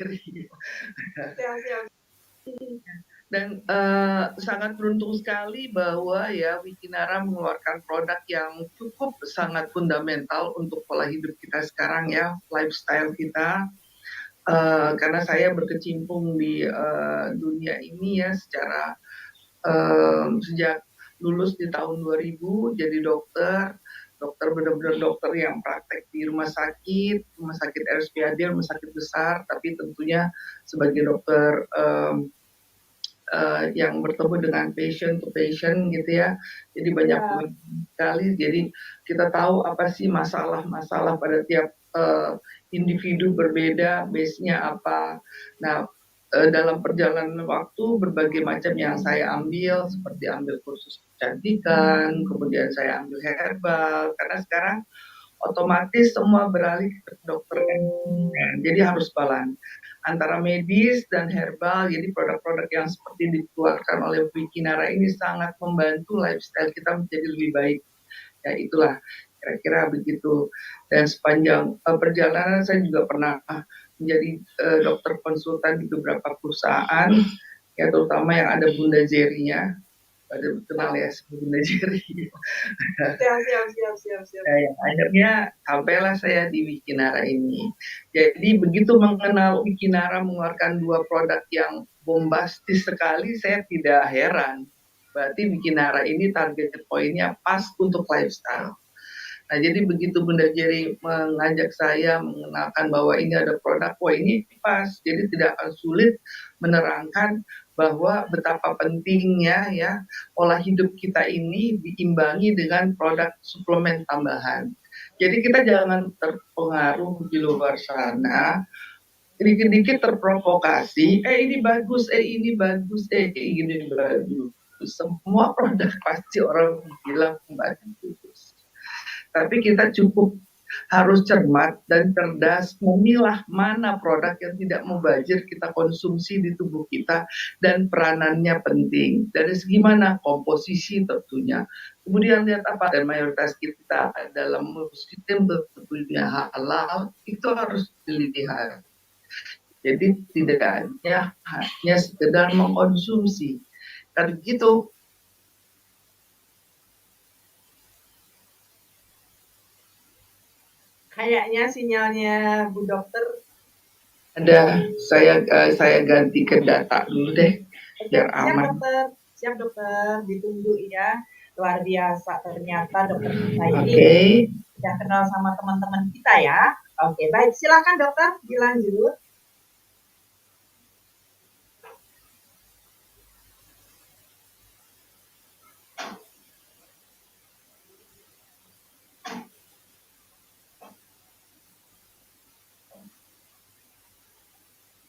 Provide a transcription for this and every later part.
diri. Siap siap. Dan, sangat beruntung sekali bahwa ya Wikinara mengeluarkan produk yang cukup sangat fundamental untuk pola hidup kita sekarang ya, lifestyle kita. Karena saya berkecimpung di, dunia ini ya secara, sejak lulus di tahun 2000 jadi dokter. Dokter benar-benar dokter yang praktek di rumah sakit RSPAD, rumah sakit besar, tapi tentunya sebagai dokter, yang bertemu dengan patient to patient gitu ya. Jadi banyak Ya. sekali, jadi kita tahu apa sih masalah-masalah pada tiap, individu berbeda, base-nya apa. Nah, dalam perjalanan waktu berbagai macam yang saya ambil, seperti ambil kursus kecantikan, kemudian saya ambil herbal, karena sekarang otomatis semua beralih ke kedokteran. Jadi harus balance antara medis dan herbal. Jadi produk-produk yang seperti dikeluarkan oleh Wikinara ini sangat membantu lifestyle kita menjadi lebih baik. Ya itulah kira-kira begitu. Dan sepanjang perjalanan saya juga pernah menjadi dokter konsultan di beberapa perusahaan, ya terutama yang ada Bunda Jerry-nya. Pada kenal ya Bunda Jerry. Siap. Nah, yang akhirnya sampailah saya di Wikinara ini. Jadi begitu mengenal Wikinara mengeluarkan 2 produk yang bombastis sekali, saya tidak heran. Berarti Wikinara ini target poinnya pas untuk lifestyle. Nah, jadi begitu Bunda Jerry mengajak saya mengenalkan bahwa ini ada produk, wah ini pas. Jadi tidak akan sulit menerangkan bahwa betapa pentingnya ya pola hidup kita ini diimbangi dengan produk suplemen tambahan. Jadi kita jangan terpengaruh di luar sana, dikit-dikit terprovokasi, ini bagus, ini bagus, ini bagus. Semua produk pasti orang bilang bagus. Tapi kita cukup harus cermat dan cerdas memilah mana produk yang tidak mubazir kita konsumsi di tubuh kita dan peranannya penting. Dari segi mana? Komposisi tentunya. Kemudian lihat apa, dan mayoritas kita dalam sistem tentunya halal, itu harus dilihat. Jadi tidak hanya sekedar mengkonsumsi. Kan gitu. Kayaknya sinyalnya Bu Dokter Ada, saya ganti ke data dulu deh, biar aman. Siap dokter, ditunggu ya. Luar biasa ternyata dokter kita ini sudah kenal sama teman-teman kita ya. Oke, baik, silakan dokter dilanjut.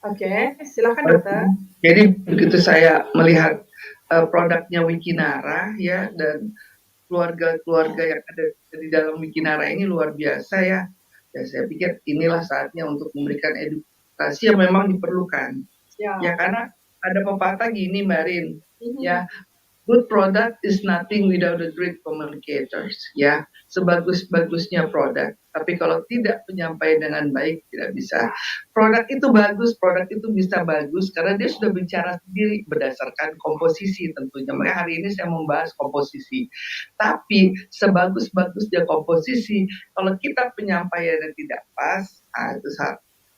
Oke, silakan dokter. Jadi begitu saya melihat produknya Wikinara ya, dan keluarga-keluarga yang ada di dalam Wikinara ini luar biasa ya. Ya saya pikir inilah saatnya untuk memberikan edukasi yang memang diperlukan. Ya karena ada pepatah gini Mbak Rin, ya good product is nothing without the great communicators. Ya, sebagus-bagusnya produk, tapi kalau tidak penyampaian dengan baik tidak bisa. Produk itu bagus, produk itu bisa bagus karena dia sudah bicara sendiri berdasarkan komposisi tentunya. Makanya hari ini saya membahas komposisi. Tapi sebagus-bagusnya komposisi, kalau kita penyampaiannya tidak pas, itu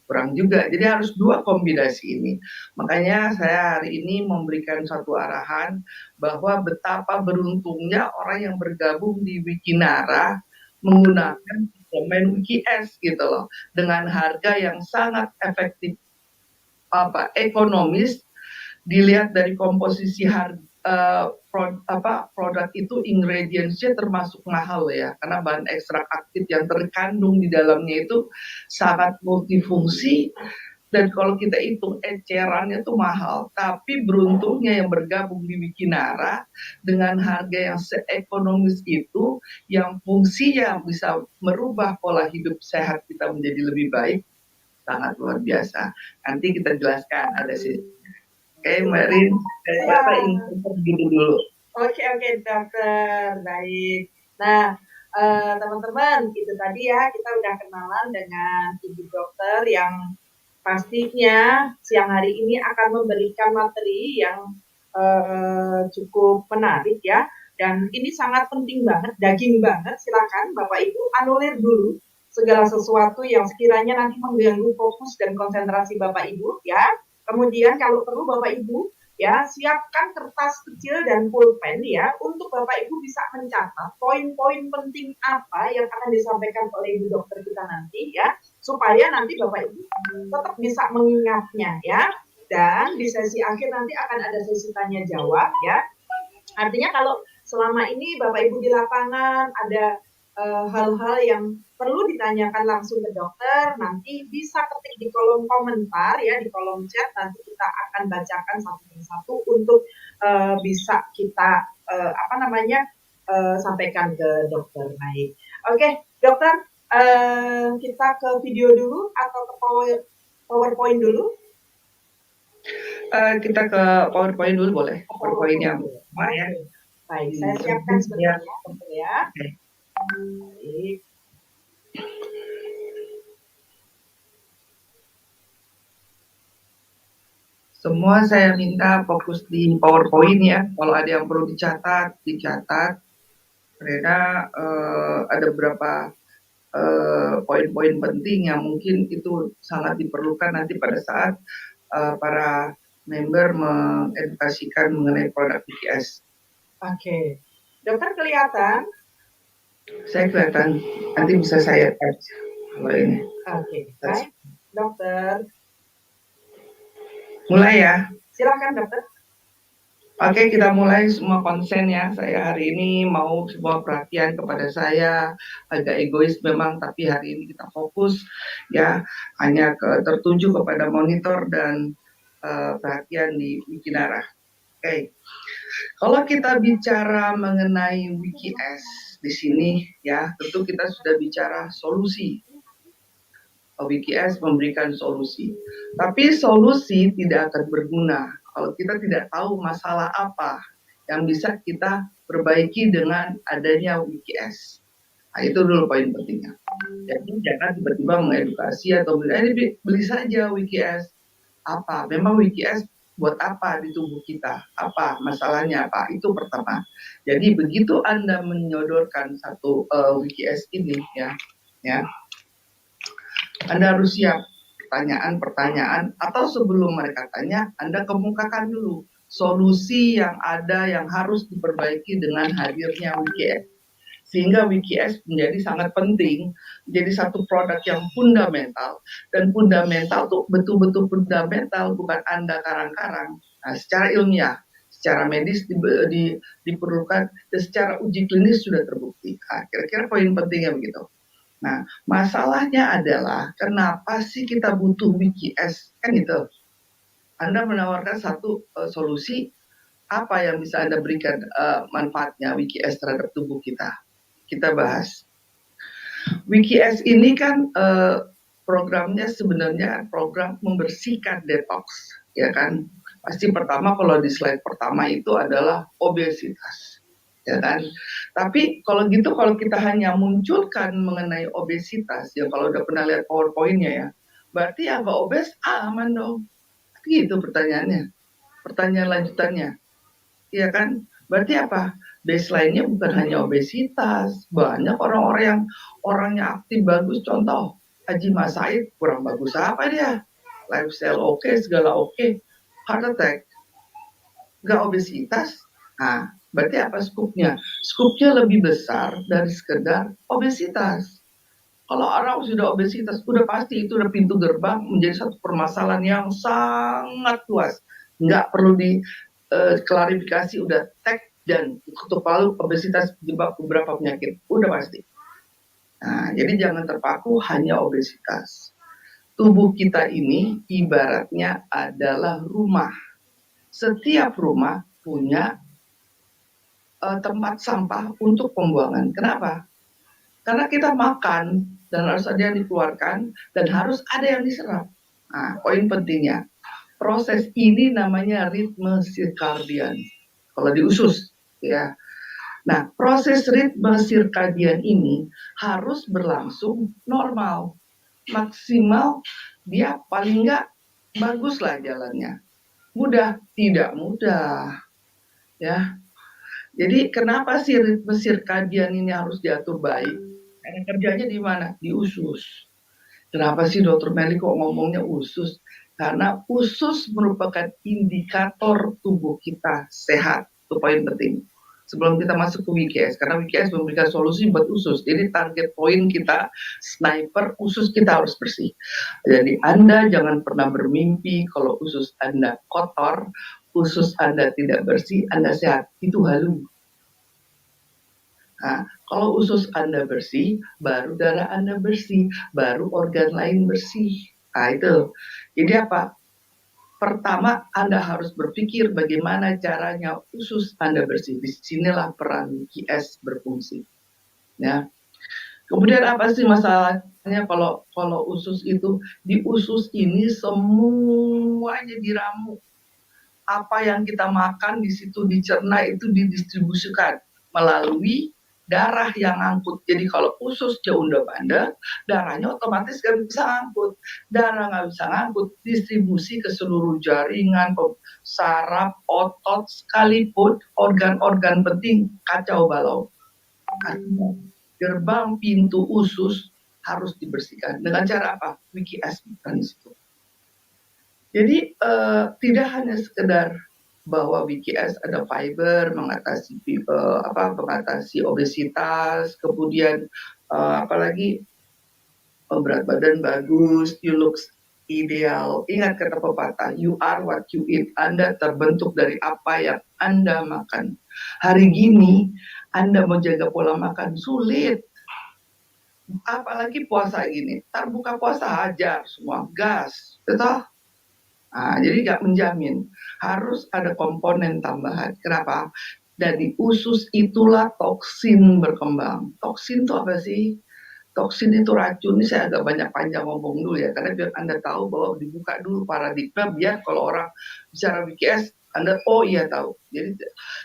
kurang juga. Jadi harus dua kombinasi ini. Makanya saya hari ini memberikan satu arahan bahwa betapa beruntungnya orang yang bergabung di Wikinara menggunakan suplemen WikiS gitu loh, dengan harga yang sangat efektif, ekonomis, dilihat dari komposisi harga produk itu ingredients-nya termasuk mahal ya, karena bahan ekstrak aktif yang terkandung di dalamnya itu sangat multifungsi. Dan kalau kita hitung ecerannya tuh mahal, tapi beruntungnya yang bergabung di Wikinara dengan harga yang seekonomis itu, yang fungsinya bisa merubah pola hidup sehat kita menjadi lebih baik, sangat luar biasa. Nanti kita jelaskan ada sih. Oke, Mbak Rin, Bapak ingin begitu dulu. Oke dokter, baik. Nah, teman-teman, itu tadi ya kita udah kenalan dengan ibu dokter yang pastinya siang hari ini akan memberikan materi yang cukup menarik ya. Dan ini sangat penting banget, daging banget. Silakan Bapak Ibu anulir dulu segala sesuatu yang sekiranya nanti mengganggu fokus dan konsentrasi Bapak Ibu ya. Kemudian kalau perlu Bapak Ibu ya siapkan kertas kecil dan pulpen ya untuk Bapak Ibu bisa mencatat poin-poin penting apa yang akan disampaikan oleh Ibu dokter kita nanti ya, supaya nanti Bapak Ibu tetap bisa mengingatnya ya. Dan di sesi akhir nanti akan ada sesi tanya jawab ya. Artinya kalau selama ini Bapak Ibu di lapangan ada hal-hal yang perlu ditanyakan langsung ke dokter, nanti bisa ketik di kolom komentar ya, di kolom chat, nanti kita akan bacakan satu persatu untuk bisa kita sampaikan ke dokter. Baik, oke dokter, kita ke video dulu atau ke PowerPoint dulu? Kita ke PowerPoint dulu boleh. PowerPoint-nya ya. Baik, saya siapkan sebentar ya. Baik. Semua saya minta fokus di PowerPoint ya. Kalau ada yang perlu dicatat. Karena ada beberapa poin-poin penting yang mungkin itu sangat diperlukan nanti pada saat para member mengedukasikan mengenai produk BKS. Oke, dokter kelihatan? Saya kelihatan, nanti bisa saya touch kalau ini. Oke, baik, dokter. Mulai ya. Silakan dokter. Oke, kita mulai semua konsen ya. Saya hari ini mau sebuah perhatian kepada saya, agak egois memang, tapi hari ini kita fokus ya hanya tertuju kepada monitor dan perhatian di Wikinara. Oke, kalau kita bicara mengenai WKS di sini ya, tentu kita sudah bicara solusi. WKS memberikan solusi, tapi solusi tidak akan berguna kalau kita tidak tahu masalah apa yang bisa kita perbaiki dengan adanya WKS. Nah, itu dulu poin pentingnya. Jadi jangan tiba-tiba mengedukasi atau beli saja WKS. Apa? Memang WKS buat apa di tubuh kita? Apa masalahnya apa? Itu pertama. Jadi begitu Anda menyodorkan satu WKS ini ya, Anda harus siap pertanyaan-pertanyaan, atau sebelum mereka tanya, Anda kemukakan dulu solusi yang ada yang harus diperbaiki dengan hadirnya WKS. Sehingga WKS menjadi sangat penting, menjadi satu produk yang fundamental, dan fundamental itu betul-betul fundamental, bukan Anda karang-karang. Nah, secara ilmiah, secara medis diperlukan, dan secara uji klinis sudah terbukti. Nah, kira-kira poin pentingnya begitu. Nah, masalahnya adalah kenapa sih kita butuh WKS? Kan gitu. Anda menawarkan satu solusi, apa yang bisa Anda berikan manfaatnya WKS terhadap tubuh kita? Kita bahas. WKS ini kan programnya sebenarnya program membersihkan detox, ya kan? Pasti pertama kalau di slide pertama itu adalah obesitas, ya kan? Tapi kalau gitu, kalau kita hanya munculkan mengenai obesitas, ya kalau udah pernah lihat PowerPoint-nya ya, berarti yang nggak obes aman dong. Gitu pertanyaannya. Pertanyaan lanjutannya, ya kan? Berarti apa? Baseline-nya bukan hanya obesitas. Banyak orang-orang yang orangnya aktif bagus, contoh Haji Mas Said kurang bagus apa dia? Lifestyle oke, segala oke, heart attack, nggak obesitas. Nah, berarti apa skupnya? Skupnya lebih besar dari sekedar obesitas. Kalau orang sudah obesitas, udah pasti itu udah pintu gerbang menjadi satu permasalahan yang sangat luas. Nggak perlu diklarifikasi, udah tag dan ketuk palu obesitas penyebab beberapa penyakit. Udah pasti. Nah, jadi jangan terpaku hanya obesitas. Tubuh kita ini ibaratnya adalah rumah. Setiap rumah punya tempat sampah untuk pembuangan. Kenapa? Karena kita makan dan harus ada yang dikeluarkan dan harus ada yang diserap. Nah, poin pentingnya, proses ini namanya ritme sirkadian. Kalau di usus, ya. Nah, proses ritme sirkadian ini harus berlangsung normal, maksimal dia paling nggak baguslah jalannya. Mudah? Tidak mudah, ya. Jadi kenapa sih ritme sirkadian ini harus diatur baik? Karena kerjanya di mana? Di usus. Kenapa sih Dokter Meli kok ngomongnya usus? Karena usus merupakan indikator tubuh kita sehat. Itu poin penting. Sebelum kita masuk ke WKS, karena WKS memberikan solusi buat usus. Jadi target poin kita, sniper, usus kita harus bersih. Jadi Anda jangan pernah bermimpi kalau usus Anda kotor, usus Anda tidak bersih, Anda sehat. Itu halu. Nah, kalau usus Anda bersih, baru darah Anda bersih, baru organ lain bersih. Nah, itu. Jadi apa? Pertama, Anda harus berpikir bagaimana caranya usus Anda bersih. Disinilah peran QS berfungsi. Ya. Kemudian apa sih masalahnya kalau usus itu? Di usus ini semuanya diramu. Apa yang kita makan di situ dicerna itu didistribusikan melalui darah yang ngangkut. Jadi kalau usus jauh udah bandel, darahnya otomatis gak bisa ngangkut. Darah gak bisa ngangkut, distribusi ke seluruh jaringan, saraf, otot, sekalipun organ-organ penting kacau balau. Artinya, gerbang pintu usus harus dibersihkan. Dengan cara apa? WKS bukan di situ. Jadi tidak hanya sekedar bahwa WKS ada fiber mengatasi mengatasi obesitas, kemudian apalagi berat badan bagus, you look ideal. Ingat kata pepatah, you are what you eat. Anda terbentuk dari apa yang Anda makan. Hari gini Anda mau jaga pola makan sulit. Apalagi puasa ini, ntar buka puasa hajar semua gas, betul? Nah, jadi nggak menjamin, harus ada komponen tambahan. Kenapa? Dari usus itulah toksin berkembang. Toksin itu apa sih? Toksin itu racun. Ini saya agak banyak panjang ngomong dulu ya, karena biar Anda tahu bahwa dibuka dulu paradigma, biar kalau orang bicara BKS, Anda oh iya tahu.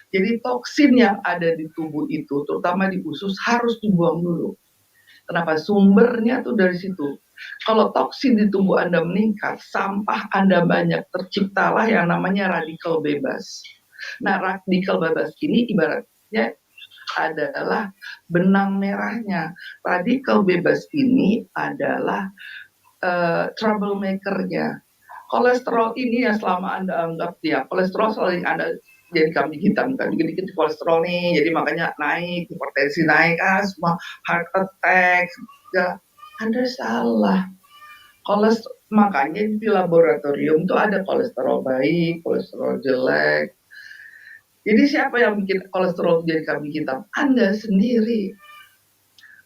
Jadi toksin yang ada di tubuh itu, terutama di usus, harus dibuang dulu. Kenapa? Sumbernya tuh dari situ. Kalau toksin di tubuh Anda meningkat, sampah Anda banyak, terciptalah yang namanya radikal bebas. Nah, radikal bebas ini ibaratnya adalah benang merahnya. Radikal bebas ini adalah troublemaker-nya. Kolesterol ini yang selama Anda anggap ya, kolesterol selalu Anda jadi kambing hitam kan, dikit-dikit kolesterol nih, jadi makanya naik, hipertensi naik, semua heart attack, ya, Anda salah. Makanya di laboratorium tuh ada kolesterol baik, kolesterol jelek. Jadi siapa yang bikin kolesterol jadi kambing hitam? Anda sendiri.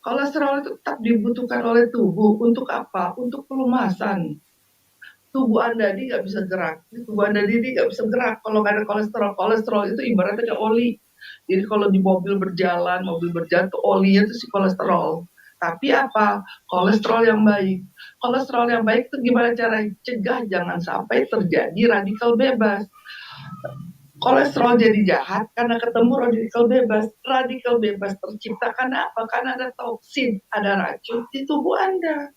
Kolesterol itu tetap dibutuhkan oleh tubuh untuk apa? Untuk pelumasan. Tubuh Anda ini nggak bisa gerak. Tubuh Anda ini nggak bisa gerak kalau nggak ada kolesterol. Kolesterol itu ibaratnya kayak oli. Jadi kalau di mobil berjalan tuh olinya itu si kolesterol. Tapi apa? Kolesterol yang baik. Kolesterol yang baik itu gimana cara cegah jangan sampai terjadi radikal bebas. Kolesterol jadi jahat karena ketemu radikal bebas. Radikal bebas tercipta karena apa? Karena ada toksin, ada racun di tubuh Anda.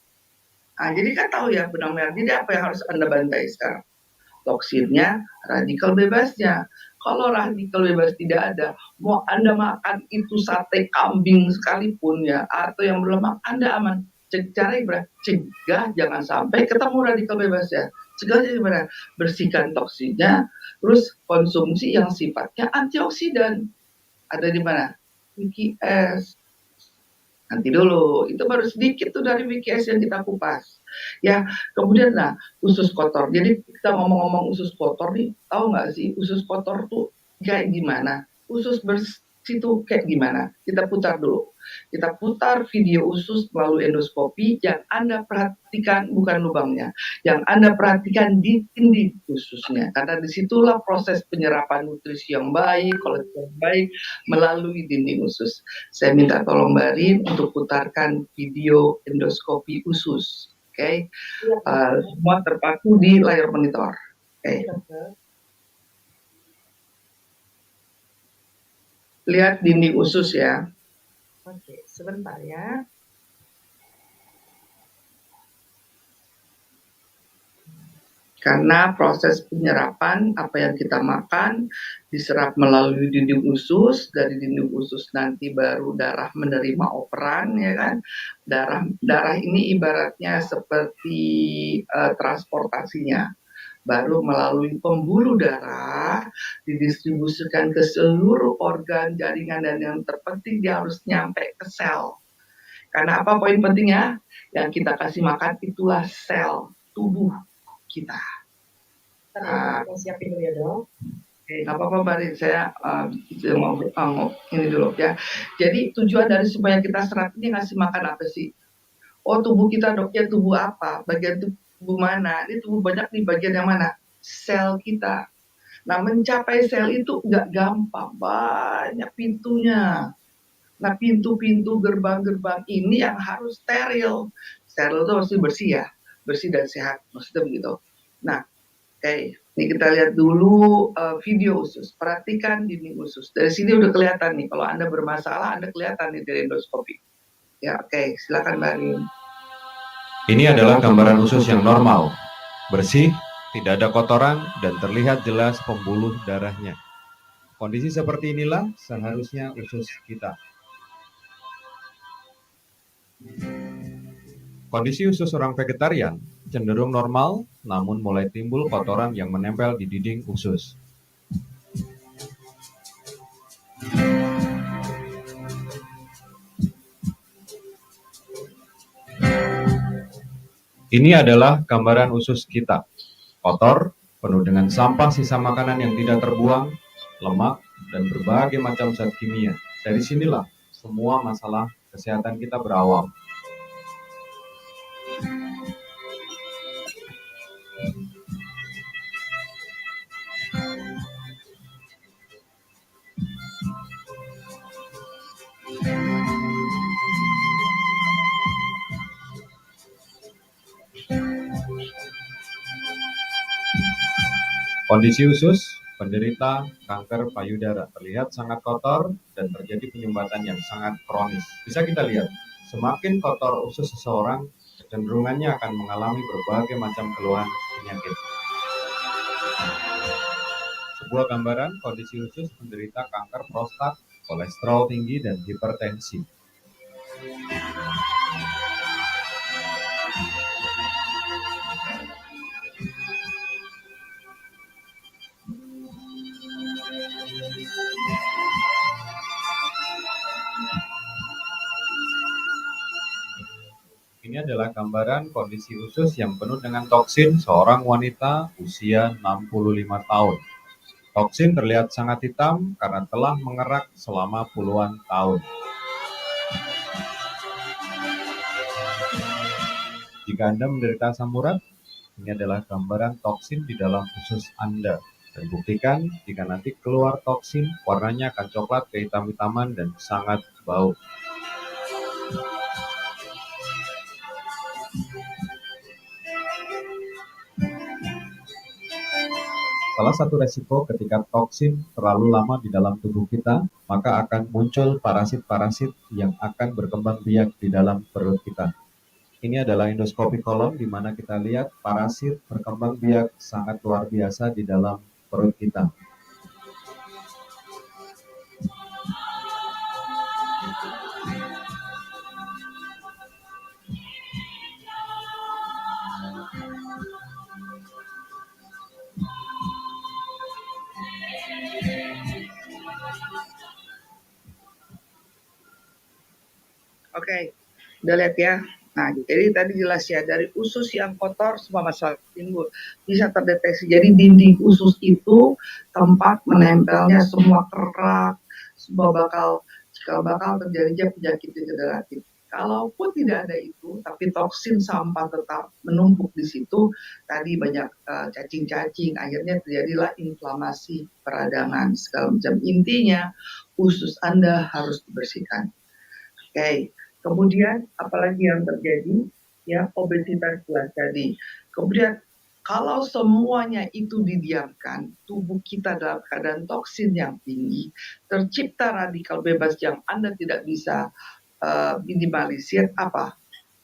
Nah, jadi kan tahu ya benang merah. Jadi apa yang harus Anda bantai sekarang? Toksinnya, radikal bebasnya. Kalau radikal bebas tidak ada, mau Anda makan itu sate kambing sekalipun ya, atau yang berlemak, Anda aman. Cara gimana? Cegah jangan sampai ketemu radikal bebas ya. Cegah gimana? Bersihkan toksinnya, terus konsumsi yang sifatnya antioksidan. Ada di mana? WKS. Nanti dulu, itu baru sedikit tuh dari WKS yang kita kupas. Ya, kemudian usus kotor. Jadi kita ngomong-ngomong usus kotor nih, tahu nggak sih usus kotor tuh kayak gimana? Usus bersih itu kayak gimana? Kita putar dulu. Kita putar video usus melalui endoskopi. Yang Anda perhatikan bukan lubangnya. Yang Anda perhatikan dinding ususnya. Karena disitulah proses penyerapan nutrisi yang baik, kolesterol yang baik melalui dinding usus. Saya minta tolong Mbak Rin untuk putarkan video endoskopi usus. Oke, semua terpaku di layar monitor. Oke. Lihat dinding usus ya. Oke, sebentar ya. Karena proses penyerapan apa yang kita makan diserap melalui dinding usus, dari dinding usus nanti baru darah menerima operan, ya kan. Darah ini ibaratnya seperti transportasinya, baru melalui pembuluh darah didistribusikan ke seluruh organ, jaringan, dan yang terpenting dia harus nyampe ke sel. Karena apa poin pentingnya? Yang kita kasih makan itulah sel tubuh kita. Kita siapin dulu ya dong. Oke, nggak apa-apa Mbak Rin, saya mau ini dulu ya. Jadi tujuan dari supaya kita serat ini ngasih makan apa sih? Oh, tubuh kita dok, ya tubuh apa? Bagian tubuh mana? Ini tubuh banyak di bagian yang mana? Sel kita. Nah, mencapai sel itu nggak gampang, banyak pintunya. Nah, pintu-pintu gerbang-gerbang ini yang harus steril. Steril itu harus bersih ya, bersih dan sehat, maksudnya begitu. Nah, oke, ini kita lihat dulu video usus. Perhatikan dinding usus. Dari sini udah kelihatan nih, kalau Anda bermasalah, Anda kelihatan nih dari endoskopi. Ya, oke, silakan Mbak Rin. Ini adalah gambaran usus yang normal, bersih, tidak ada kotoran, dan terlihat jelas pembuluh darahnya. Kondisi seperti inilah seharusnya usus kita. Kondisi usus orang vegetarian cenderung normal, namun mulai timbul kotoran yang menempel di dinding usus. Ini adalah gambaran usus kita. Kotor, penuh dengan sampah sisa makanan yang tidak terbuang, lemak, dan berbagai macam zat kimia. Dari sinilah semua masalah kesehatan kita berawal. Kondisi usus penderita kanker payudara terlihat sangat kotor dan terjadi penyumbatan yang sangat kronis. Bisa kita lihat, semakin kotor usus seseorang, kecenderungannya akan mengalami berbagai macam keluhan penyakit. Sebuah gambaran kondisi usus penderita kanker prostat, kolesterol tinggi, dan hipertensi. Ini adalah gambaran kondisi usus yang penuh dengan toksin seorang wanita usia 65 tahun. Toksin terlihat sangat hitam karena telah mengerak selama puluhan tahun. Jika Anda menderita asam urat, ini adalah gambaran toksin di dalam usus Anda. Dan buktikan jika nanti keluar toksin, warnanya akan coklat kehitam-hitaman dan sangat bau. Salah satu resiko ketika toksin terlalu lama di dalam tubuh kita, maka akan muncul parasit-parasit yang akan berkembang biak di dalam perut kita. Ini adalah endoskopi kolon di mana kita lihat parasit berkembang biak sangat luar biasa di dalam perut kita. Oke, udah lihat ya. Nah, jadi tadi jelas ya, dari usus yang kotor semua masalah timbul bisa terdeteksi. Jadi dinding usus itu tempat menempelnya semua kerak, semua bakal terjadinya penyakit degeneratif. Kalaupun tidak ada itu, tapi toksin sampah tetap menumpuk di situ, tadi banyak cacing-cacing, akhirnya terjadilah inflamasi peradangan segala macam. Intinya usus Anda harus dibersihkan. Oke. Kemudian apalagi yang terjadi? Ya, obesitas jelas tadi. Kemudian kalau semuanya itu didiamkan, tubuh kita dalam keadaan toksin yang tinggi, tercipta radikal bebas yang Anda tidak bisa minimalisir apa?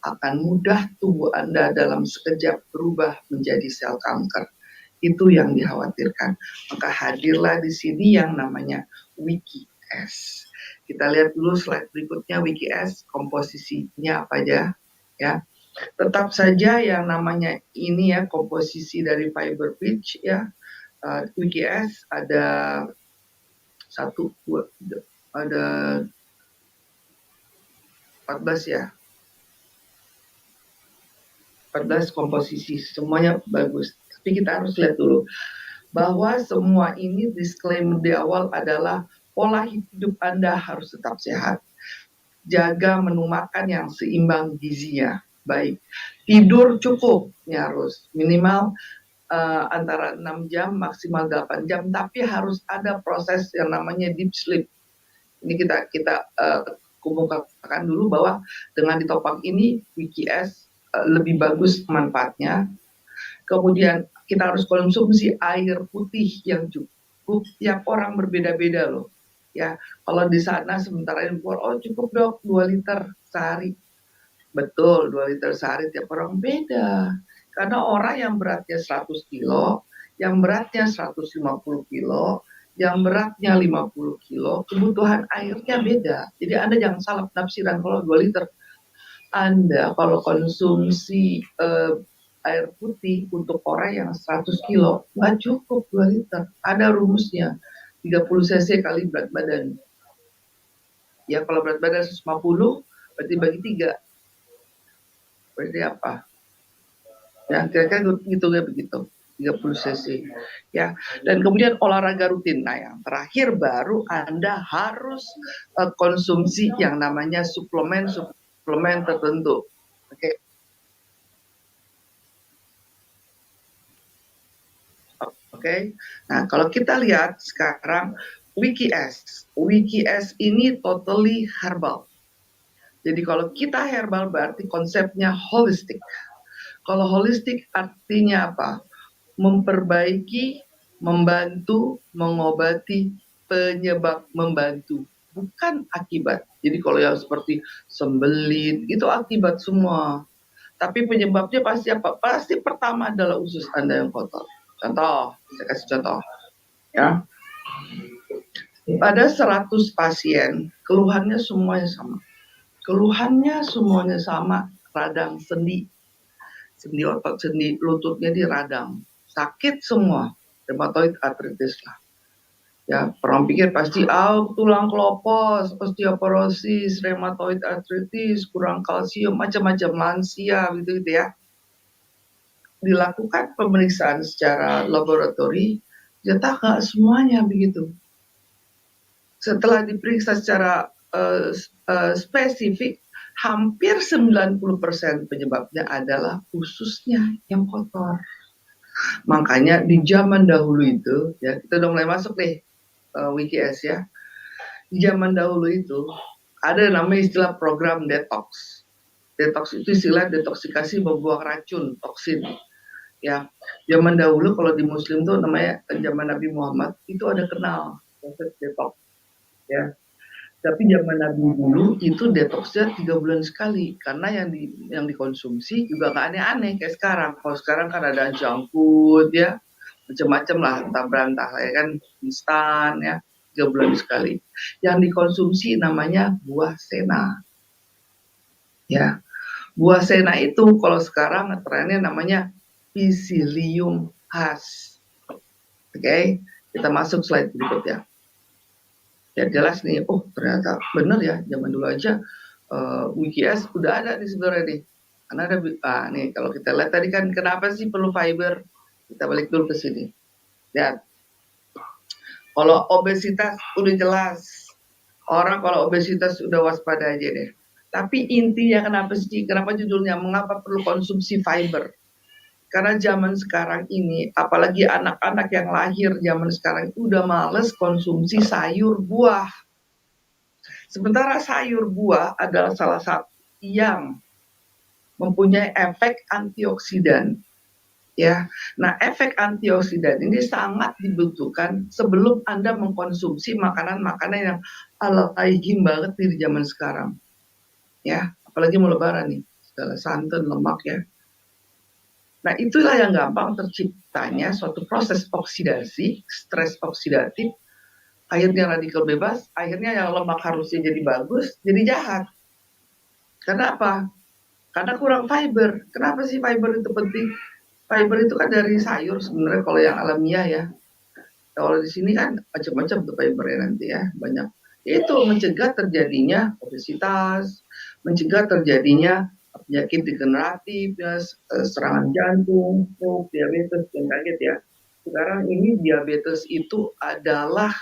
akan mudah tubuh Anda dalam sekejap berubah menjadi sel kanker. Itu yang dikhawatirkan. Maka hadirlah di sini yang namanya WikiS. Kita lihat dulu slide berikutnya WikiS, komposisinya apa aja ya. Tetap saja yang namanya ini ya, komposisi dari fiber pitch ya. WikiS ada 1, 2, 3, ada 14 ya. 14 komposisi, semuanya bagus. Tapi kita harus lihat dulu bahwa semua ini disclaimer di awal adalah pola hidup Anda harus tetap sehat. Jaga menu makan yang seimbang gizinya. Baik. Tidur cukup, ya harus minimal antara 6 jam maksimal 8 jam, tapi harus ada proses yang namanya deep sleep. Ini kita kumpulkan dulu bahwa dengan ditopang ini WikiS lebih bagus manfaatnya. Kemudian kita harus konsumsi air putih yang cukup. Tiap orang berbeda-beda loh. Ya, kalau di sana sementara impor, oh cukup dok 2 liter sehari. Betul, 2 liter sehari, tiap orang beda. Karena orang yang beratnya 100 kilo, yang beratnya 150 kilo, yang beratnya 50 kilo, kebutuhan airnya beda. Jadi Anda jangan salah penafsiran kalau 2 liter. Anda kalau konsumsi air putih untuk orang yang 100 kilo, nggak cukup 2 liter. Ada rumusnya, 30 cc kali berat badan. Ya kalau berat badan 150, berarti bagi 3. Berarti apa? Ya kira-kira hitungnya begitu, 30 cc. Ya, dan kemudian olahraga rutin. Nah yang terakhir baru Anda harus konsumsi yang namanya suplemen tertentu. Oke. Oke. Nah, kalau kita lihat sekarang WikiS ini totally herbal. Jadi kalau kita herbal berarti konsepnya holistik. Kalau holistik artinya apa? Memperbaiki, membantu, mengobati, penyebab membantu, bukan akibat. Jadi kalau yang seperti sembelit itu akibat semua. Tapi penyebabnya pasti apa? Pasti pertama adalah usus Anda yang kotor. Contoh, saya kasih contoh. Ya. Pada 100 pasien, keluhannya semuanya sama. Keluhannya semuanya sama, radang sendi. Sendi otot, sendi lututnya di radang. Sakit semua, rheumatoid arthritis lah. Ya, orang pikir pasti tulang kelopos, osteoporosis, rheumatoid arthritis, kurang kalsium, macam-macam lansia gitu ya. Dilakukan pemeriksaan secara laboratori, ternyata nggak semuanya begitu. Setelah diperiksa secara spesifik, hampir 90% penyebabnya adalah ususnya yang kotor. Makanya di zaman dahulu itu, ya kita udah mulai masuk nih WikiS ya. Di zaman dahulu itu ada namanya istilah program detox. Detox itu istilah detoksikasi membuang racun, toksin. Ya, zaman dahulu kalau di Muslim tuh namanya zaman Nabi Muhammad itu ada kenal konsep detox. Ya, tapi zaman Nabi dulu itu detoxnya 3 bulan sekali karena yang dikonsumsi juga nggak aneh-aneh kayak sekarang. Kalau sekarang kan ada junk food ya, macam-macam lah, entah berantah ya kan, instan ya, 3 bulan sekali. Yang dikonsumsi namanya buah sena. Ya, buah sena itu kalau sekarang trennya namanya Psyllium khas. Oke, kita masuk slide berikutnya. Ya jelas nih, oh ternyata benar ya, zaman dulu aja WikiS udah ada nih sebenarnya nih. Karena ada, nih kalau kita lihat tadi kan kenapa sih perlu fiber? Kita balik dulu ke sini. Lihat, kalau obesitas udah jelas, orang kalau obesitas udah waspada aja deh. Tapi intinya kenapa judulnya, mengapa perlu konsumsi fiber? Karena zaman sekarang ini, apalagi anak-anak yang lahir zaman sekarang itu udah males konsumsi sayur buah. Sementara sayur buah adalah salah satu yang mempunyai efek antioksidan. Ya, nah efek antioksidan ini sangat dibutuhkan sebelum Anda mengkonsumsi makanan-makanan yang ala hygiene banget di zaman sekarang. Ya, apalagi mau lebaran nih. segala santan, lemak ya. Nah, itulah yang gampang terciptanya suatu proses oksidasi, stres oksidatif, akhirnya radikal bebas, akhirnya yang lemak harusnya jadi bagus, jadi jahat. Karena apa? Karena kurang fiber. Kenapa sih fiber itu penting? Fiber itu kan dari sayur sebenarnya kalau yang alamiah ya. Kalau di sini kan macam-macam tuh fibernya nanti ya, banyak. Itu mencegah terjadinya obesitas, mencegah terjadinya penyakit degeneratif, ya, serangan jantung, stroke, diabetes, dan kaget ya. Sekarang ini diabetes itu adalah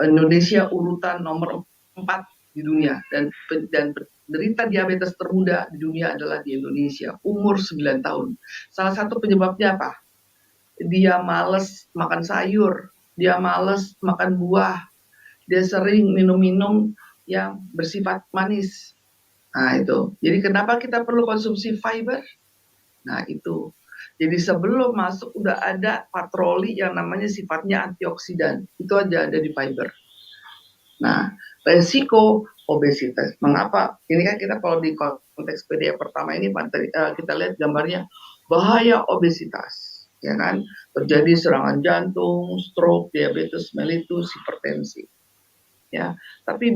Indonesia urutan nomor 4 di dunia dan penderita diabetes termuda di dunia adalah di Indonesia, umur 9 tahun. Salah satu penyebabnya apa? Dia males makan sayur, dia males makan buah, dia sering minum-minum yang bersifat manis. Nah itu. Jadi kenapa kita perlu konsumsi fiber? Nah itu. Jadi sebelum masuk udah ada patroli yang namanya sifatnya antioksidan. Itu aja ada di fiber. Nah, resiko obesitas. Mengapa? Ini kan kita kalau di konteks PDF pertama ini kita lihat gambarnya bahaya obesitas, ya kan? Terjadi serangan jantung, stroke, diabetes mellitus, hipertensi. Ya, tapi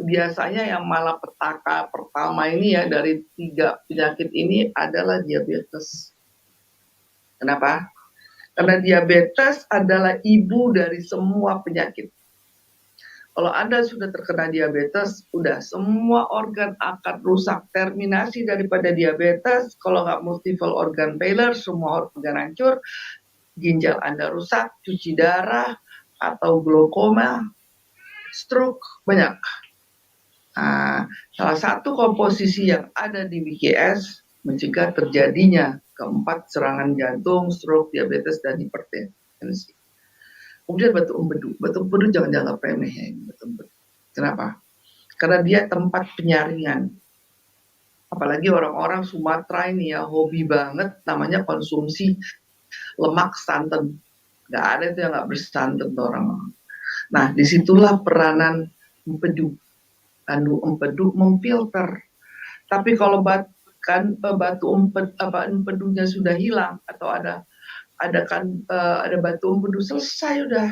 biasanya yang malapetaka pertama ini ya dari 3 penyakit ini adalah diabetes. Kenapa? Karena diabetes adalah ibu dari semua penyakit. Kalau Anda sudah terkena diabetes, udah semua organ akan rusak. Terminasi daripada diabetes, kalau nggak multiple organ failure, semua organ hancur, ginjal Anda rusak, cuci darah, atau glaukoma, stroke, banyak. Nah, salah satu komposisi yang ada di WKS mencegah terjadinya keempat serangan jantung, stroke, diabetes, dan hipertensi. Kemudian batu empedu. Batu empedu jangan dianggap remeh ya. Batu empedu. Kenapa? Karena dia tempat penyaringan. Apalagi orang-orang Sumatera ini ya hobi banget namanya konsumsi lemak santan. Gak ada itu yang gak bersantan tuh orang. Nah disitulah peranan empedu. Tandu empedu memfilter. Tapi kalau batu empedunya sudah hilang atau ada batu empedu selesai udah.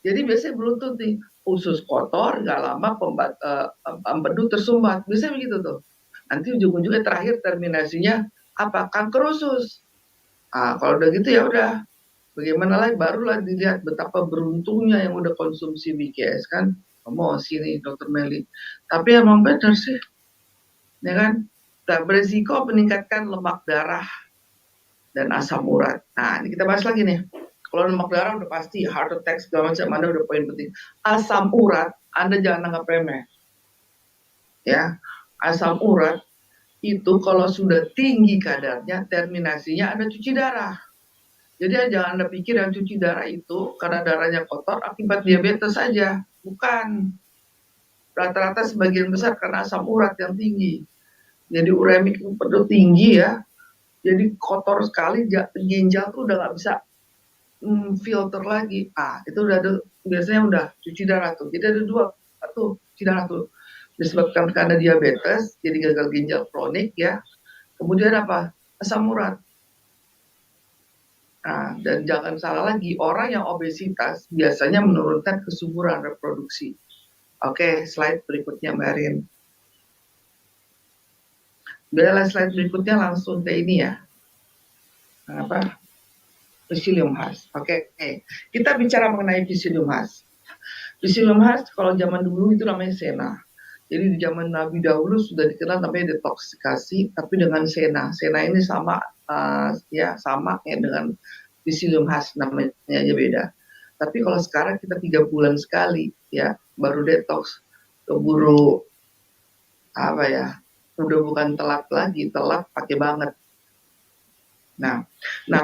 Jadi biasanya beruntun nih usus kotor nggak lama empedu tersumbat, biasanya begitu tuh. Nanti ujung-ujungnya terakhir terminasinya apa? Kanker usus. Ah kalau udah gitu ya udah. Bagaimana lagi barulah dilihat betapa beruntungnya yang udah konsumsi BKS kan. Promosi nih Dokter Meli. Tapi emang benar sih, ya kan? Tak beresiko meningkatkan lemak darah dan asam urat. Nah, ini kita bahas lagi nih. Kalau lemak darah udah pasti heart attack segala macam, Anda udah poin penting. Asam urat, Anda jangan anggap remeh. Ya, asam urat itu kalau sudah tinggi kadarnya, terminasinya Anda cuci darah. Jadi jangan Anda pikir yang cuci darah itu karena darahnya kotor akibat diabetes saja. Bukan. Rata-rata sebagian besar karena asam urat yang tinggi. Jadi uremik empedu tinggi ya. Jadi kotor sekali, ginjal tuh udah nggak bisa filter lagi. Ah, itu udah ada, biasanya udah cuci darah tuh. Jadi ada 2 tuh cuci darah tuh. Disebabkan karena diabetes, jadi gagal ginjal kronik ya. Kemudian apa? Asam urat. Nah, dan jangan salah lagi, orang yang obesitas biasanya menurunkan kesuburan reproduksi. Oke, slide berikutnya Mbak Arin. Bila slide berikutnya langsung ke ini ya. Apa? Psyllium Husk. Oke. Kita bicara mengenai Psyllium Husk. Psyllium Husk kalau zaman dulu itu namanya sena. Jadi di zaman Nabi dahulu sudah dikenal namanya detoksikasi, tapi dengan sena. Sena ini sama sama ya dengan Psyllium Husk, namanya aja beda. Tapi kalau sekarang kita 3 bulan sekali ya baru detox, keburu apa ya? Udah bukan telat lagi, telat pakai banget. Nah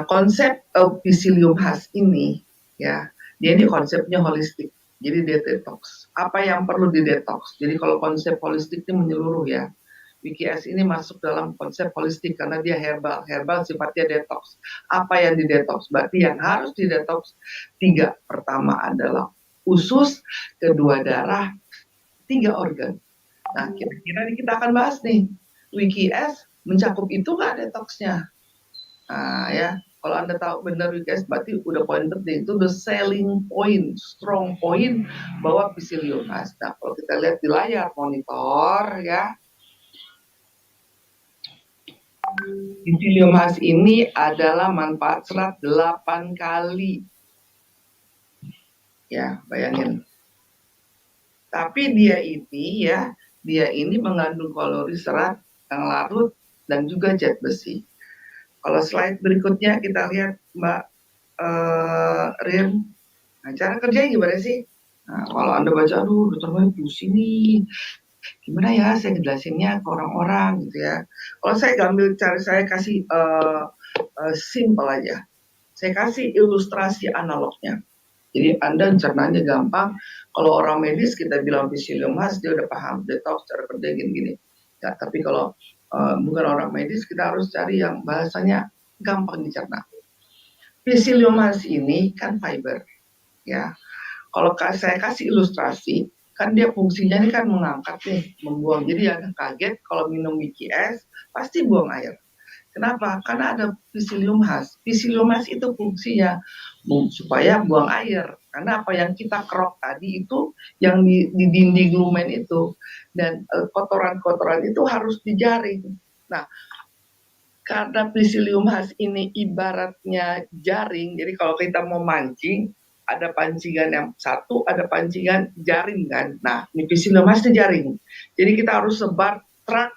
konsep Psyllium Husk ini ya, dia ini konsepnya holistik. Jadi dia detox. Apa yang perlu didetox? Jadi kalau konsep holistik ini menyeluruh ya. WKS ini masuk dalam konsep holistik karena dia herbal. Herbal sifatnya detox. Apa yang didetox? Berarti yang harus didetox 3. Pertama adalah usus, kedua darah, 3 organ. Nah kira-kira ini kita akan bahas nih. WikiS mencakup itu nggak detoxnya? Nah, ya, kalau Anda tahu benar WikiS berarti udah poin penting, itu the selling point, strong point bahwa Psyllium Husk. Nah, kalau kita lihat di layar monitor ya, Psyllium Husk ini adalah manfaat serat 8 kali. Ya, bayangin. Tapi dia ini mengandung kalori serat yang larut dan juga zat besi. Kalau slide berikutnya kita lihat Mbak Rin, nah, cara kerjanya gimana sih? Nah, kalau Anda baca, aduh dokter Bayu pusing nih, gimana ya saya ngejelasinnya ke orang-orang gitu ya. Kalau saya ambil cara saya kasih simple aja. Saya kasih ilustrasi analognya. Jadi Anda cernanya gampang. Kalau orang medis kita bilang Psyllium Husk, dia udah paham detox cara kerja gini-gini. Ya, tapi kalau bukan orang medis, kita harus cari yang bahasanya gampang dicerna. Psyllium Husk ini kan fiber, ya. Kalau saya kasih ilustrasi, kan dia fungsinya ini kan mengangkat nih, membuang. Jadi yang kaget kalau minum WikiS pasti buang air. Kenapa? Karena ada Psyllium Husk. Psyllium Husk itu fungsinya supaya buang air. Karena apa yang kita kerok tadi itu yang di dinding lumen itu, dan kotoran-kotoran itu harus dijaring. Nah, karena Psyllium Husk ini ibaratnya jaring, jadi kalau kita mau mancing, ada pancingan yang satu, ada pancingan jaring kan. Nah, ini Psyllium Husk itu jaring. Jadi kita harus sebar truk.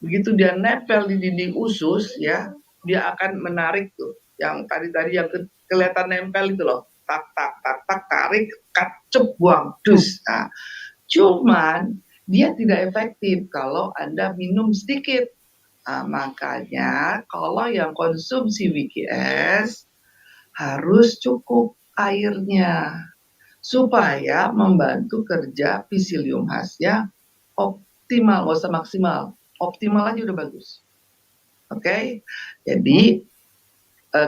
Begitu dia nempel di dinding usus, ya, dia akan menarik tuh. Yang tadi yang kelihatan nempel itu loh. Tak, tak, tak, tak, tarik, kacup, buang, dus. Nah, cuman dia tidak efektif kalau Anda minum sedikit. Nah, makanya kalau yang konsumsi WikiS harus cukup airnya supaya membantu kerja Psyllium Husk ya optimal, nggak usah maksimal, optimal aja udah bagus. Oke, jadi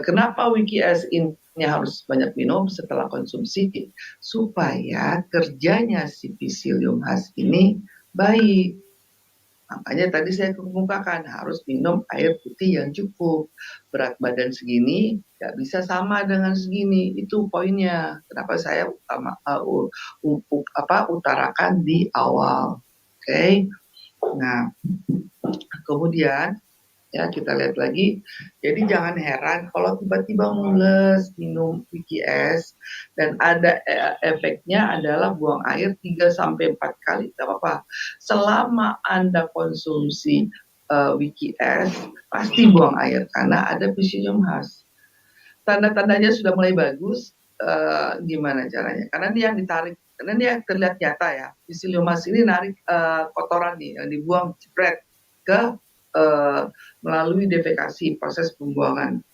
kenapa WikiS ini harus banyak minum setelah konsumsi supaya kerjanya si Psyllium Husk ini baik. Makanya tadi saya kemukakan harus minum air putih yang cukup. Berat badan segini nggak bisa sama dengan segini. Itu poinnya. Kenapa saya utarakan di awal. Oke. Nah, kemudian ya kita lihat lagi. Jadi jangan heran kalau tiba-tiba mules minum WikiS dan ada efeknya adalah buang air 3 sampai 4 kali, tidak apa-apa. Selama Anda konsumsi WikiS pasti buang air karena ada Psyllium Husk. Tanda-tandanya sudah mulai bagus, gimana caranya? Karena dia yang ditarik, karena dia terlihat nyata ya. Psyllium Husk ini narik kotoran nih yang dibuang jebret ke melalui defekasi, proses pembuangan.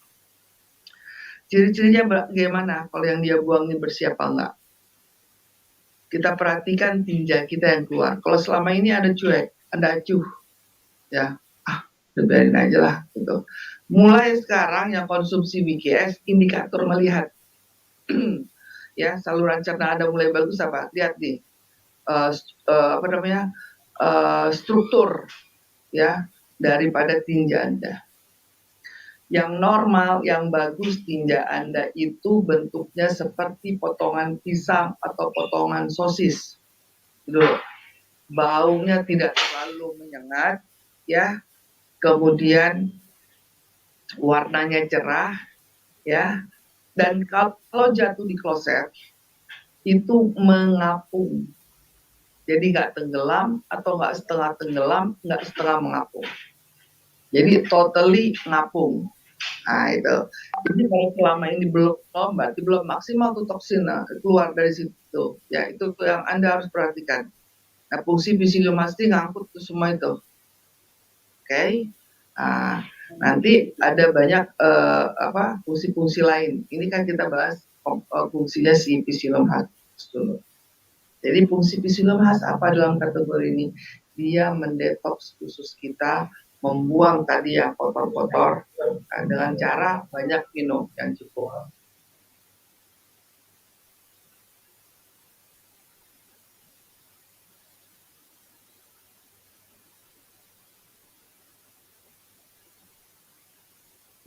Ciri-cirinya bagaimana kalau yang dia buang ini bersih apa enggak? Kita perhatikan tinja kita yang keluar. Kalau selama ini ada cuek, ada acuh, ya, biarin aja lah gitu. Mulai sekarang yang konsumsi WikiS, indikator melihat ya saluran cerna Anda mulai bagus apa? Lihat nih, struktur ya daripada tinja Anda. Yang normal, yang bagus tinja Anda itu bentuknya seperti potongan pisang atau potongan sosis. Gitu. Baunya tidak terlalu menyengat, ya. Kemudian warnanya cerah, ya. Dan kalau jatuh di kloset itu mengapung. Jadi nggak tenggelam atau nggak setengah tenggelam, nggak setengah mengapung. Jadi totally ngapung. Nah itu. Jadi kalau selama ini belum, berarti belum maksimal tuh toksin keluar dari situ. Ya itu yang Anda harus perhatikan. Nah fungsi Psyllium Husk ngangkut ke semua itu. Oke. Nah, nanti ada banyak fungsi-fungsi lain. Ini kan kita bahas fungsinya si Psyllium Husk dulu. Jadi fungsi Psyllium Husk apa dalam kategori ini? Dia mendetoks usus kita, membuang tadi yang kotor-kotor dengan cara banyak minum yang cukup.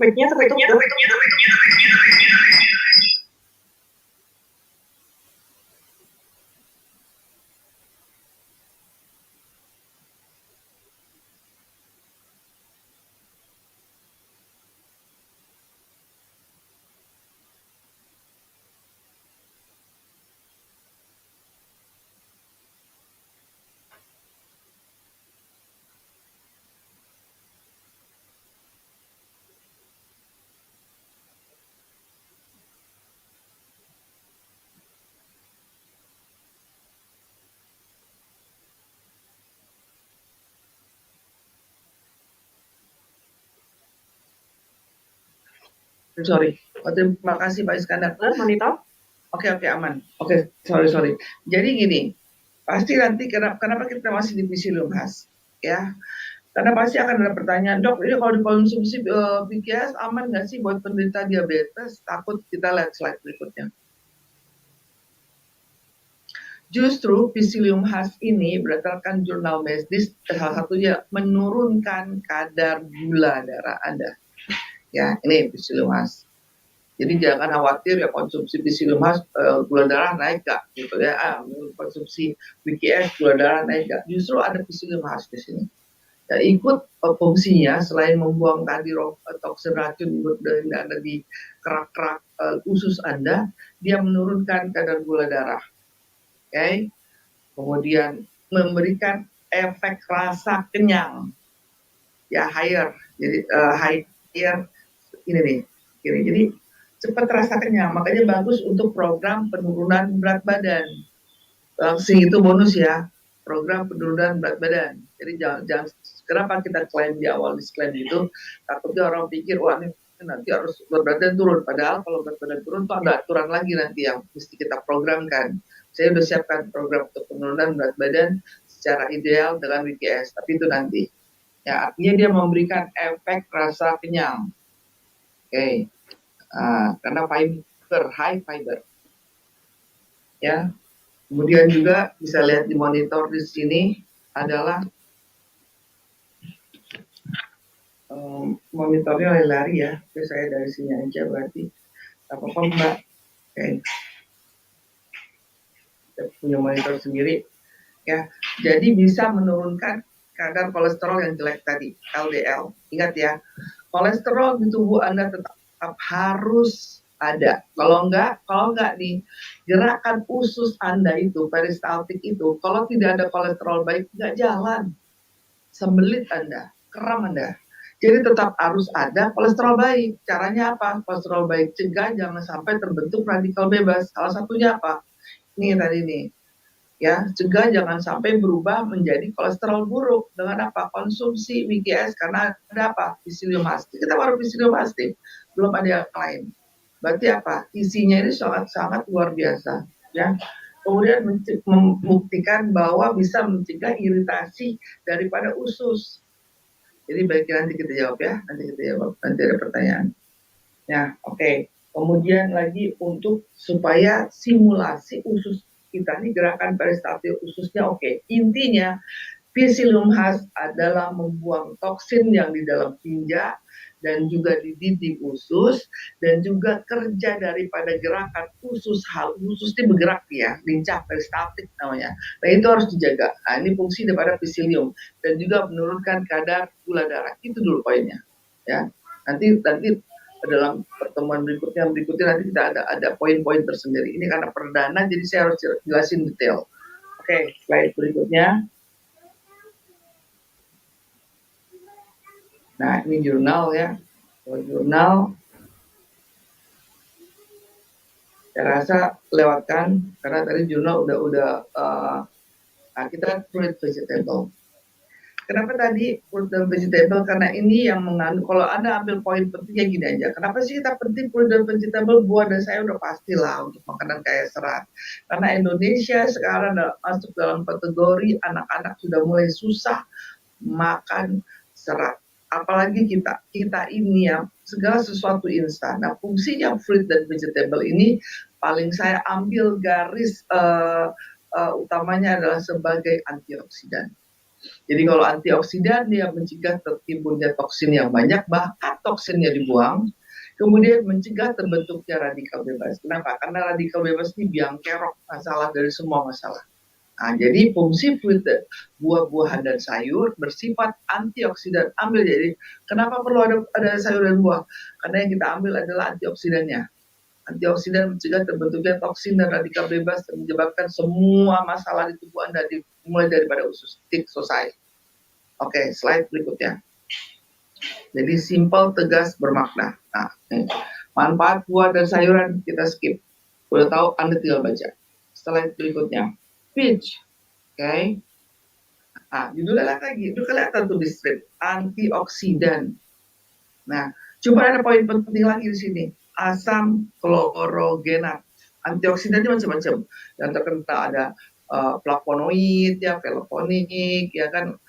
Mic-nya tertutup, Dok. Sorry. Oh, terima kasih Pak Iskandar. Monitor. Oke, aman. Oke, sorry. Jadi gini, pasti nanti kenapa kita masih di Pisiliumhas, ya? Karena pasti akan ada pertanyaan, dok, ini kalau dikonsumsi PKS aman nggak sih buat penderita diabetes? Takut. Kita lihat slide berikutnya. Justru Pisiliumhas ini berdasarkan jurnal medis salah satunya menurunkan kadar gula darah Anda. Ya, ini Pisiliumhas. Jadi jangan khawatir ya konsumsi Pisiliumhas gula darah naik gak gitu ya. Konsumsi WKS gula darah naik gak. Justru ada Pisiliumhas di sini. Ya, ikut fungsinya selain membuang tadi toksin racun yang ada di kerak-kerak usus Anda, dia menurunkan kadar gula darah. Oke. Kemudian memberikan efek rasa kenyang. Ya higher. Jadi higher ini nih. Jadi cepat rasa kenyang, makanya bagus untuk program penurunan berat badan. Langsung itu bonus ya, program penurunan berat badan. Jadi jangan kenapa kita klaim di awal disclaim itu, takutnya orang pikir wah ini nanti harus berat badan turun, padahal kalau berat badan turun tuh ada aturan lagi nanti yang mesti kita programkan. Saya sudah siapkan program untuk penurunan berat badan secara ideal dengan WKS, tapi itu nanti. Ya, artinya dia memberikan efek rasa kenyang. Oke. Karena high fiber, ya. Kemudian juga bisa lihat di monitor di sini adalah monitornya lari ya. Oke, saya dari sini aja berarti apa Mbak. Oke. Kita punya monitor sendiri, ya. Jadi bisa menurunkan kadar kolesterol yang jelek tadi, LDL. Ingat ya, kolesterol di tubuh Anda tetap harus ada. Kalau enggak nih, gerakan usus Anda itu, peristaltik itu, kalau tidak ada kolesterol baik, enggak jalan. Sembelit Anda, kram Anda. Jadi tetap harus ada kolesterol baik. Caranya apa? Kolesterol baik cegah jangan sampai terbentuk radikal bebas. Salah satunya apa? Ini tadi nih. Ya, cegah jangan sampai berubah menjadi kolesterol buruk dengan apa? Konsumsi WKS karena ada apa? Pisiliumhas. Kita baru Pisiliumhas, belum ada yang lain. Berarti apa? Isinya ini sangat luar biasa, ya. Kemudian membuktikan bahwa bisa mencegah iritasi daripada usus. Jadi baiknya nanti kita jawab ya, nanti ada pertanyaan. Ya, oke. Kemudian lagi untuk supaya simulasi usus kita ini gerakan peristaltik ususnya oke. Intinya Pisiliumhas adalah membuang toksin yang di dalam tinja dan juga di dinding usus dan juga kerja daripada gerakan usus ini bergerak ya, lincah peristaltik namanya. Nah itu harus dijaga. Nah ini fungsi daripada pisilium dan juga menurunkan kadar gula darah. Itu dulu poinnya. Ya. Nanti dalam pertemuan berikutnya nanti kita ada poin-poin tersendiri. Ini karena perdana jadi saya harus jelasin detail. Oke, slide berikutnya. Nah, ini jurnal ya. Jurnal saya rasa lewatkan karena tadi jurnal udah kita fruit vegetable. Kenapa tadi fruit dan vegetable? Karena ini yang mengandung, kalau Anda ambil poin pentingnya gini aja. Kenapa sih kita penting fruit dan vegetable? Buah dan sayur udah pastilah untuk makanan kaya serat. Karena Indonesia sekarang masuk dalam kategori anak-anak sudah mulai susah makan serat. Apalagi kita ini ya segala sesuatu instan. Nah fungsinya fruit dan vegetable ini paling saya ambil garis utamanya adalah sebagai antioksidan. Jadi kalau antioksidan dia mencegah tertimbulnya toksin yang banyak, bahkan toksinnya dibuang, kemudian mencegah terbentuknya radikal bebas. Kenapa? Karena radikal bebas ini biang kerok masalah dari semua masalah. Nah, jadi fungsi fruit, buah-buahan dan sayur bersifat antioksidan. Ambil jadi, kenapa perlu ada sayur dan buah? Karena yang kita ambil adalah antioksidannya. Antioksidan mencegah terbentuknya toksin dan radikal bebas dan menyebabkan semua masalah di tubuh Anda dimulai daripada usus. Titik selesai. Oke, slide berikutnya. Jadi simple, tegas, bermakna. Nah, manfaat buah dan sayuran kita skip. Udah tahu, Anda tinggal baca. Slide berikutnya. Peach. Oke. Nah, judulnya lagi. Itu kelihatan tuh di strip. Antioksidan. Nah, coba ada poin penting lagi di sini. Asam klorogenat. Antioksidannya macam-macam. Yang terkenal ada flavonoid, ya, flavonik, ya kan.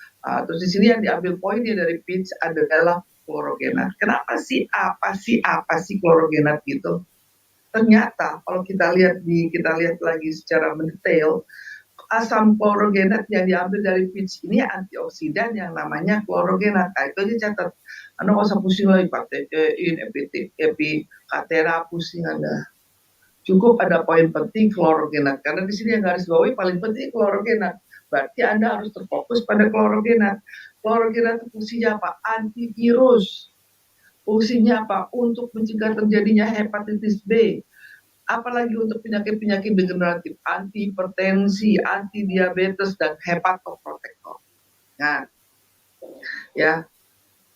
Terus di sini yang diambil poinnya dari peach adalah klorogenat. Kenapa sih? Apa sih klorogenat gitu? Ternyata kalau kita lihat lagi secara mendetail, asam klorogenat yang diambil dari peach ini antioksidan yang namanya klorogenat. Nah, itu aja catat. Anda nggak usah pusing lagi pakai epikatera, pusing Anda. Cukup ada poin penting klorogenat. Karena di sini yang garis bawahi paling penting klorogenat. Berarti Anda harus terfokus pada klorogenat. Klorogenat itu fungsinya apa? Antivirus. Fungsinya apa? Untuk mencegah terjadinya hepatitis B. Apalagi untuk penyakit-penyakit degeneratif, anti-hipertensi, anti-diabetes, dan hepatoprotektor. Nah, ya,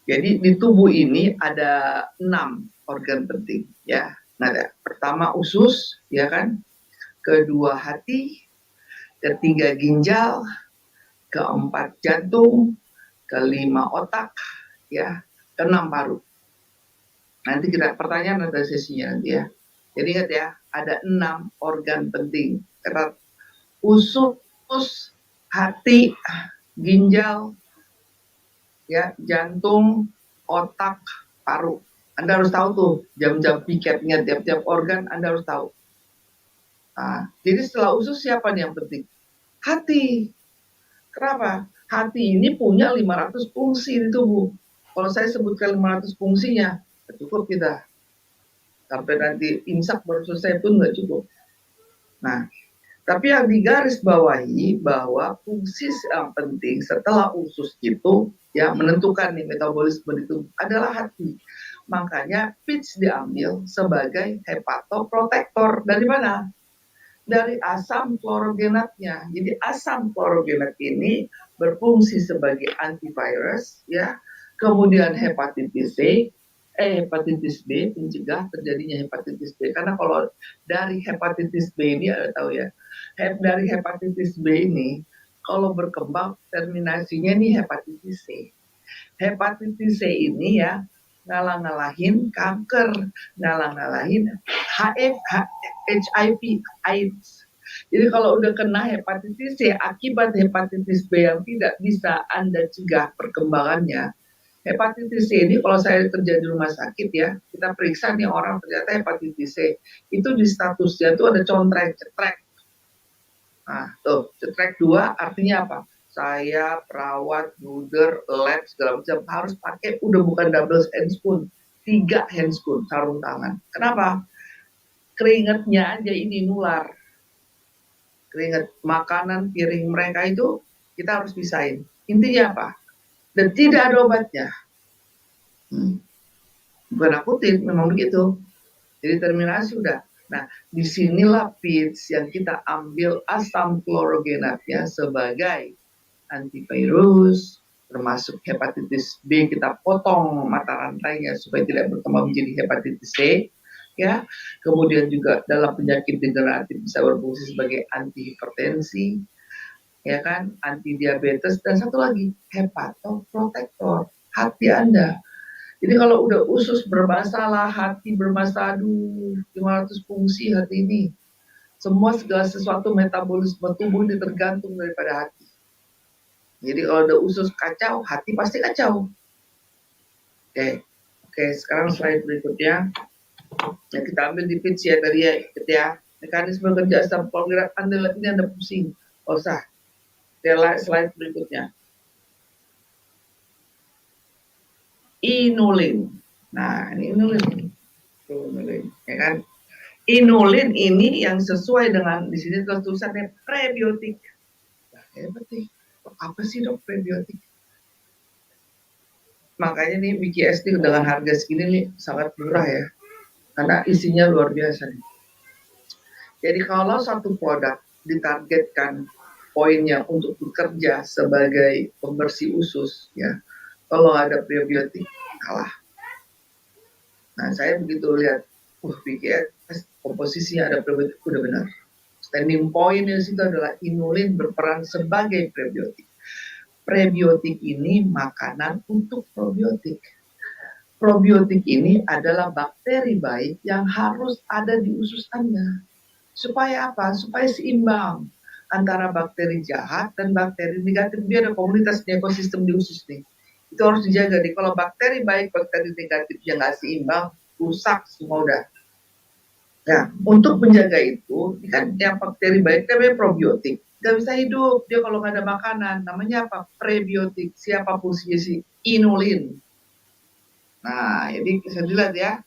jadi di tubuh ini ada 6 organ penting, ya. Nah, pertama usus, ya kan? Kedua hati, ketiga ginjal, keempat jantung, kelima otak, ya, keenam paru. Nanti kita pertanyaan ada sesinya nanti ya. Jadi ingat ya, ada 6 organ penting. Karena usus, hati, ginjal, ya, jantung, otak, paru. Anda harus tahu tuh jam-jam piketnya tiap-tiap organ, Anda harus tahu. Nah, jadi setelah usus siapa nih yang penting? Hati. Kenapa? Hati ini punya 500 fungsi di tubuh. Kalau saya sebutkan 500 fungsinya, cukup kita. Sampai nanti imsak baru selesai pun nggak cukup. Nah, tapi yang digaris bawahi bahwa fungsi yang penting setelah usus itu ya menentukan nih metabolisme itu adalah hati. Makanya peach diambil sebagai hepatoprotektor. Dari mana? Dari asam klorogenatnya. Jadi asam klorogenat ini berfungsi sebagai antivirus ya. Kemudian hepatitis C, hepatitis B, mencegah terjadinya hepatitis B. Karena kalau dari hepatitis B ini ada tahu ya, dari hepatitis B ini kalau berkembang terminasinya nih hepatitis C. Hepatitis C ini ya ngalah-ngalahin kanker, ngalah-ngalahin HIV, AIDS. Jadi kalau udah kena hepatitis C akibat hepatitis B yang tidak bisa Anda cegah perkembangannya, hepatitis C ini kalau saya kerja di rumah sakit ya, kita periksa nih orang ternyata hepatitis C. Itu di statusnya tuh ada contrek, cetrek. Nah, tuh, cetrek 2 artinya apa? Saya perawat, bruder, lab, segala macam harus pakai udah bukan double handspoon, 3 handspoon, sarung tangan. Kenapa? Keringatnya aja ini nular. Keringat makanan piring mereka itu kita harus pisahin. Intinya apa? Dan tidak ada obatnya. Bukan nakutin, memang begitu. Jadi terminasi sudah. Nah, disinilah peach yang kita ambil asam klorogenatnya sebagai antivirus, termasuk hepatitis B kita potong mata rantainya supaya tidak berkembang menjadi hepatitis C, ya. Kemudian juga dalam penyakit degeneratif bisa berfungsi sebagai antihipertensi, ya kan, anti diabetes, dan satu lagi hepatoprotektor hati Anda. Jadi kalau udah usus bermasalah, hati bermasalah, 500 fungsi hati ini. Semua segala sesuatu metabolisme tubuh ini tergantung daripada hati. Jadi kalau udah usus kacau, hati pasti kacau. Oke, sekarang slide berikutnya. Yang kita ambil di pitch ya tadi ya, mekanisme kerja asam klorogenat Anda lihat ini Anda pusing. Oh usah. Slide berikutnya. inulin. Nah, ini inulin. Tuh, inulin, ya kan? Inulin ini yang sesuai dengan di sini tulisannya prebiotik. Nah, hebat nih. Apa sih dok prebiotik? Makanya nih BKS nih dengan harga segini nih sangat murah ya. Karena isinya luar biasa nih. Jadi kalau satu produk ditargetkan poinnya untuk bekerja sebagai pembersih usus, ya, kalau ada prebiotik kalah. Nah, saya begitu lihat, BKS komposisinya ada prebiotik, udah benar. Standing point di situ adalah inulin berperan sebagai prebiotik. Prebiotik ini makanan untuk probiotik. Probiotik ini adalah bakteri baik yang harus ada di usus Anda. Supaya apa? Supaya seimbang antara bakteri jahat dan bakteri negatif. Dia ada komunitas di ekosistem di usus nih. Itu harus dijaga nih. Kalau bakteri baik, bakteri negatif yang nggak seimbang, rusak semua udah. Nah, untuk menjaga itu, kan yang bakteri baik namanya probiotik. Nggak bisa hidup dia kalau nggak ada makanan. Namanya apa? Prebiotik. Siapa fungsinya sih? Inulin. Nah, jadi bisa dilihat ya.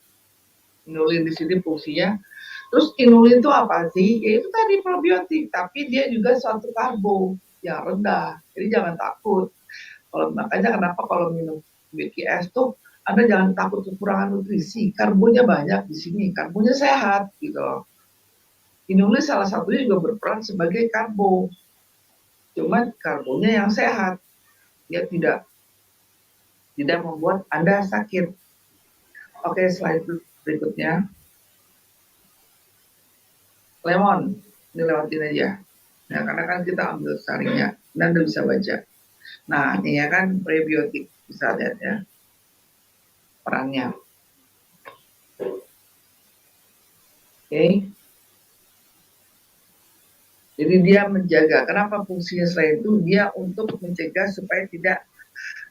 Inulin di sini fungsinya. Terus inulin itu apa sih? Ya itu tadi probiotik, tapi dia juga suatu karbo yang rendah. Jadi jangan takut. Kalau makanya kenapa kalau minum BKS tuh Anda jangan takut kekurangan nutrisi. Karbonya banyak di sini, karbonya sehat gitu loh. Inulin salah satunya juga berperan sebagai karbo. Cuman karbonya yang sehat. Dia tidak membuat Anda sakit. Oke, slide berikutnya. Lemon, ini lewatin aja. Nah, karena kan kita ambil sarinya, dan Anda bisa baca. Nah, ini ya kan prebiotik, bisa lihat ya perannya. Oke. Jadi dia menjaga. Kenapa fungsinya selain itu? Dia untuk mencegah supaya tidak,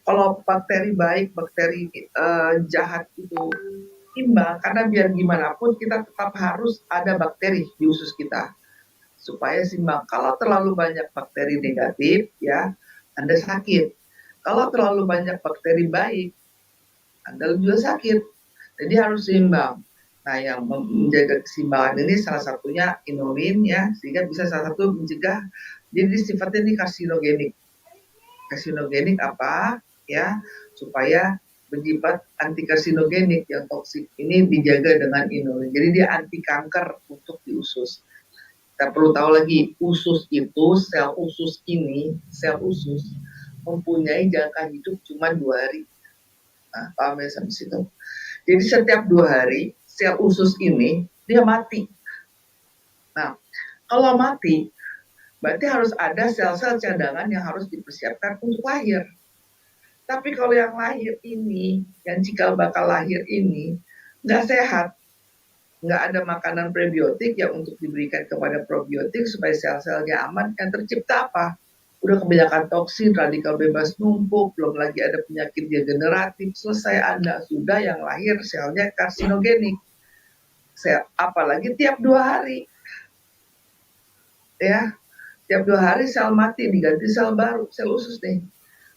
kalau bakteri baik, bakteri jahat itu imbang, karena biar gimana pun kita tetap harus ada bakteri di usus kita supaya seimbang. Kalau terlalu banyak bakteri negatif, ya Anda sakit. Kalau terlalu banyak bakteri baik, Anda juga sakit. Jadi harus seimbang. Nah, yang menjaga keseimbangan ini salah satunya inulin ya, sehingga bisa salah satu mencegah. Jadi sifatnya ini karsinogenik. Karsinogenik apa? Ya, supaya bersifat anti karsinogenik yang toksik ini dijaga dengan inulin. Jadi dia anti kanker untuk di usus. Kita perlu tahu lagi, usus itu, sel usus ini, sel usus mempunyai jangka hidup cuma 2 hari. Nah, paham ya sampai situ? Jadi setiap 2 hari, sel usus ini, dia mati. Nah, kalau mati, berarti harus ada sel-sel cadangan yang harus dipersiapkan untuk lahir. Tapi kalau yang lahir ini, yang cikal bakal lahir ini, nggak sehat, nggak ada makanan prebiotik yang untuk diberikan kepada probiotik supaya sel-selnya aman, yang tercipta apa? Udah kebanyakan toksin, radikal bebas numpuk, belum lagi ada penyakit degeneratif, selesai Anda sudah yang lahir selnya karsinogenik. Apalagi tiap 2 hari. Ya, tiap 2 hari sel mati, diganti sel baru, sel usus nih.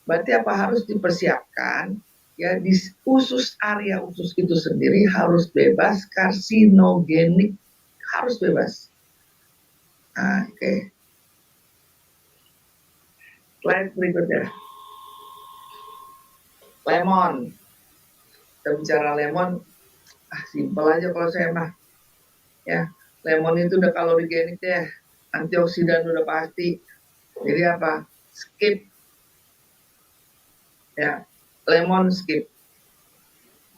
Berarti apa harus dipersiapkan? Ya, di usus, area usus itu sendiri harus bebas karsinogenik, harus bebas. Nah, oke. Slide berikutnya. Lemon. Kita bicara lemon, simpel aja kalau saya mah. Ya, lemon itu udah kalorigenik ya, antioksidan udah pasti. Jadi apa? Skip. Ya, lemon skip.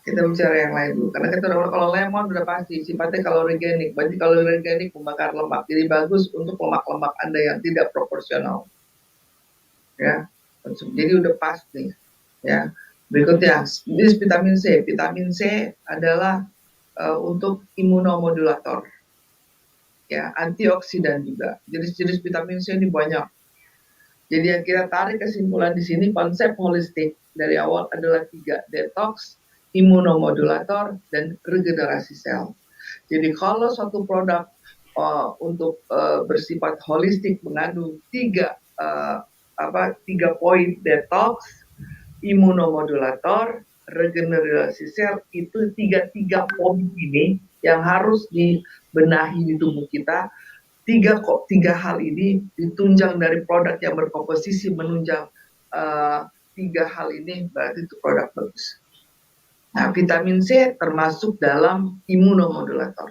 Kita bicara yang lain dulu. Karena kita udah kalau lemon udah pasti sifatnya kalorigenik. Berarti kalorigenik membakar lemak. Jadi bagus untuk lemak-lemak Anda yang tidak proporsional. Ya, jadi udah pas nih. Ya, berikutnya ini vitamin C. Vitamin C adalah untuk imunomodulator. Ya, antioksidan juga. Jenis-jenis vitamin C ini banyak. Jadi yang kita tarik kesimpulan di sini konsep holistik dari awal adalah 3, detox, imunomodulator, dan regenerasi sel. Jadi kalau suatu produk untuk bersifat holistik mengandung 3 poin, detox, imunomodulator, regenerasi sel, itu tiga poin ini yang harus dibenahi di tubuh kita. Tiga hal ini ditunjang dari produk yang berkomposisi menunjang tiga hal ini, berarti itu produk bagus. Nah, vitamin C termasuk dalam imunomodulator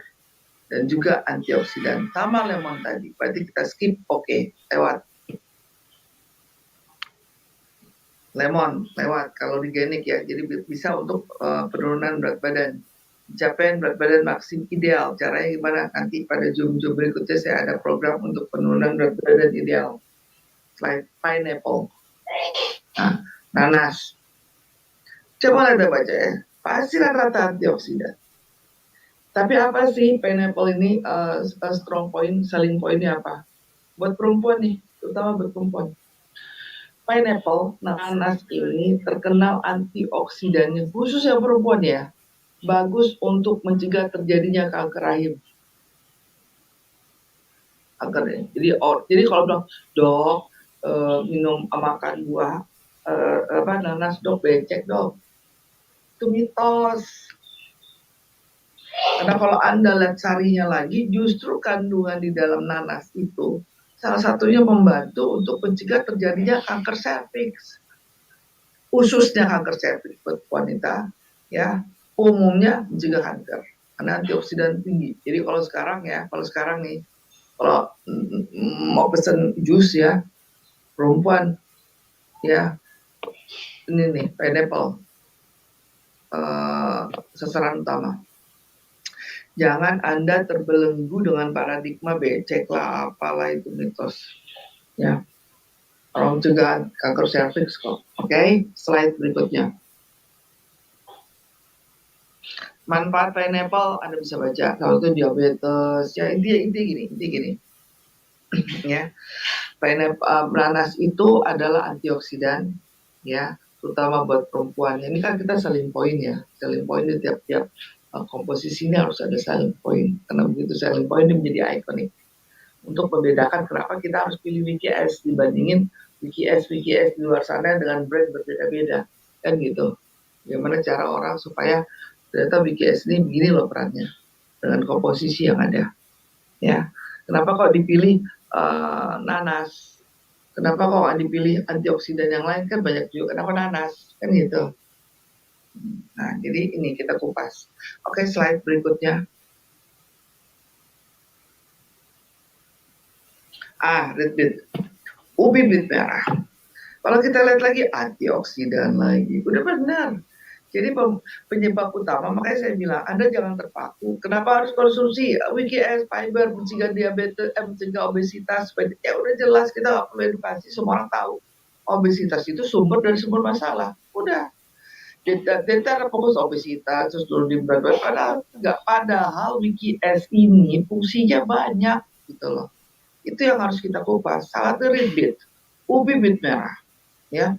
dan juga antioksidan, sama lemon tadi. Berarti kita skip, oke, lewat. Lemon lewat kalau digenik ya, jadi bisa untuk penurunan berat badan, capaian berat badan maksim ideal. Caranya gimana? Nanti pada Zoom berikutnya saya ada program untuk penurunan berat badan ideal. Slide pineapple, nah, nanas. Coba kita baca ya, pasti rata-rata antioksidan. Tapi apa sih pineapple ini strong point, selling pointnya apa? Buat perempuan nih, terutama buat perempuan. Pineapple, nanas ini terkenal antioksidannya, khusus yang perempuan ya, bagus untuk mencegah terjadinya kanker rahim. Jadi kalau bilang, dok, minum makan buah nanas dok, becek dok, itu mitos. Karena kalau Anda lihat sarinya lagi, justru kandungan di dalam nanas itu salah satunya membantu untuk mencegah terjadinya kanker serviks, khususnya kanker serviks buat wanita, ya, umumnya mencegah kanker karena antioksidan tinggi. Jadi kalau sekarang nih, kalau mau pesen jus ya, perempuan, ya, ini nih pineapple, sasaran utama. Jangan Anda terbelenggu dengan paradigma becek lah, apalah itu mitos. Ya, orang mencegah kanker serviks kok. Oke, slide berikutnya. Manfaat pineapple Anda bisa baca. Kalau itu diabetes, ya inti gini. Ya, pineapple, nanas itu adalah antioksidan, ya, terutama buat perempuan. Ini kan kita selling point ya, selling point di tiap-tiap komposisinya harus ada selling point, karena begitu selling point ini menjadi ikonik untuk membedakan kenapa kita harus pilih WKS dibandingin WKS di luar sana dengan brand berbeda-beda, kan gitu. Gimana cara orang supaya ternyata WKS ini begini loh perannya dengan komposisi yang ada, ya. Kenapa kok dipilih nanas? Kenapa kok dipilih antioksidan yang lain, kan banyak juga, kenapa nanas, kan gitu. Nah, jadi ini kita kupas. Oke, slide berikutnya. Red beet. Ubi beet merah. Kalau kita lihat lagi, antioksidan lagi. Udah benar. Jadi penyebab utama, makanya saya bilang, Anda jangan terpaku. Kenapa harus konsumsi WKS, fiber, mencegah diabetes, mencegah obesitas. Ya udah jelas, kita nggak perlu edukasi, semua orang tahu. Obesitas itu sumber dari sumber masalah. Udah. Kita fokus obesitas, terus turun berat badan, padahal nggak. Padahal WKS ini fungsinya banyak, gitu loh. Itu yang harus kita kupas. Salah satu red beet, ubi beet merah, ya.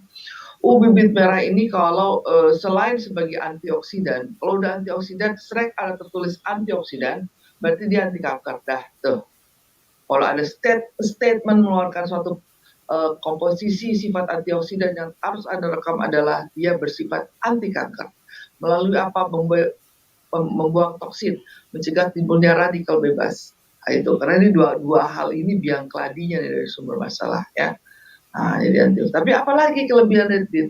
Ubi beet merah ini kalau selain sebagai antioksidan, kalau udah antioksidan, srek ada tertulis antioksidan, berarti dia anti kanker. Dah, tuh. Kalau ada statement mengeluarkan suatu komposisi sifat antioksidan yang harus Anda rekam adalah dia bersifat anti kanker. Melalui apa? Membuang toksin, mencegah timbulnya radikal bebas. Nah, itu karena ini dua hal ini biang keladinya dari sumber masalah, ya. Nah, jadi antioksidan. Tapi apalagi kelebihan red beet?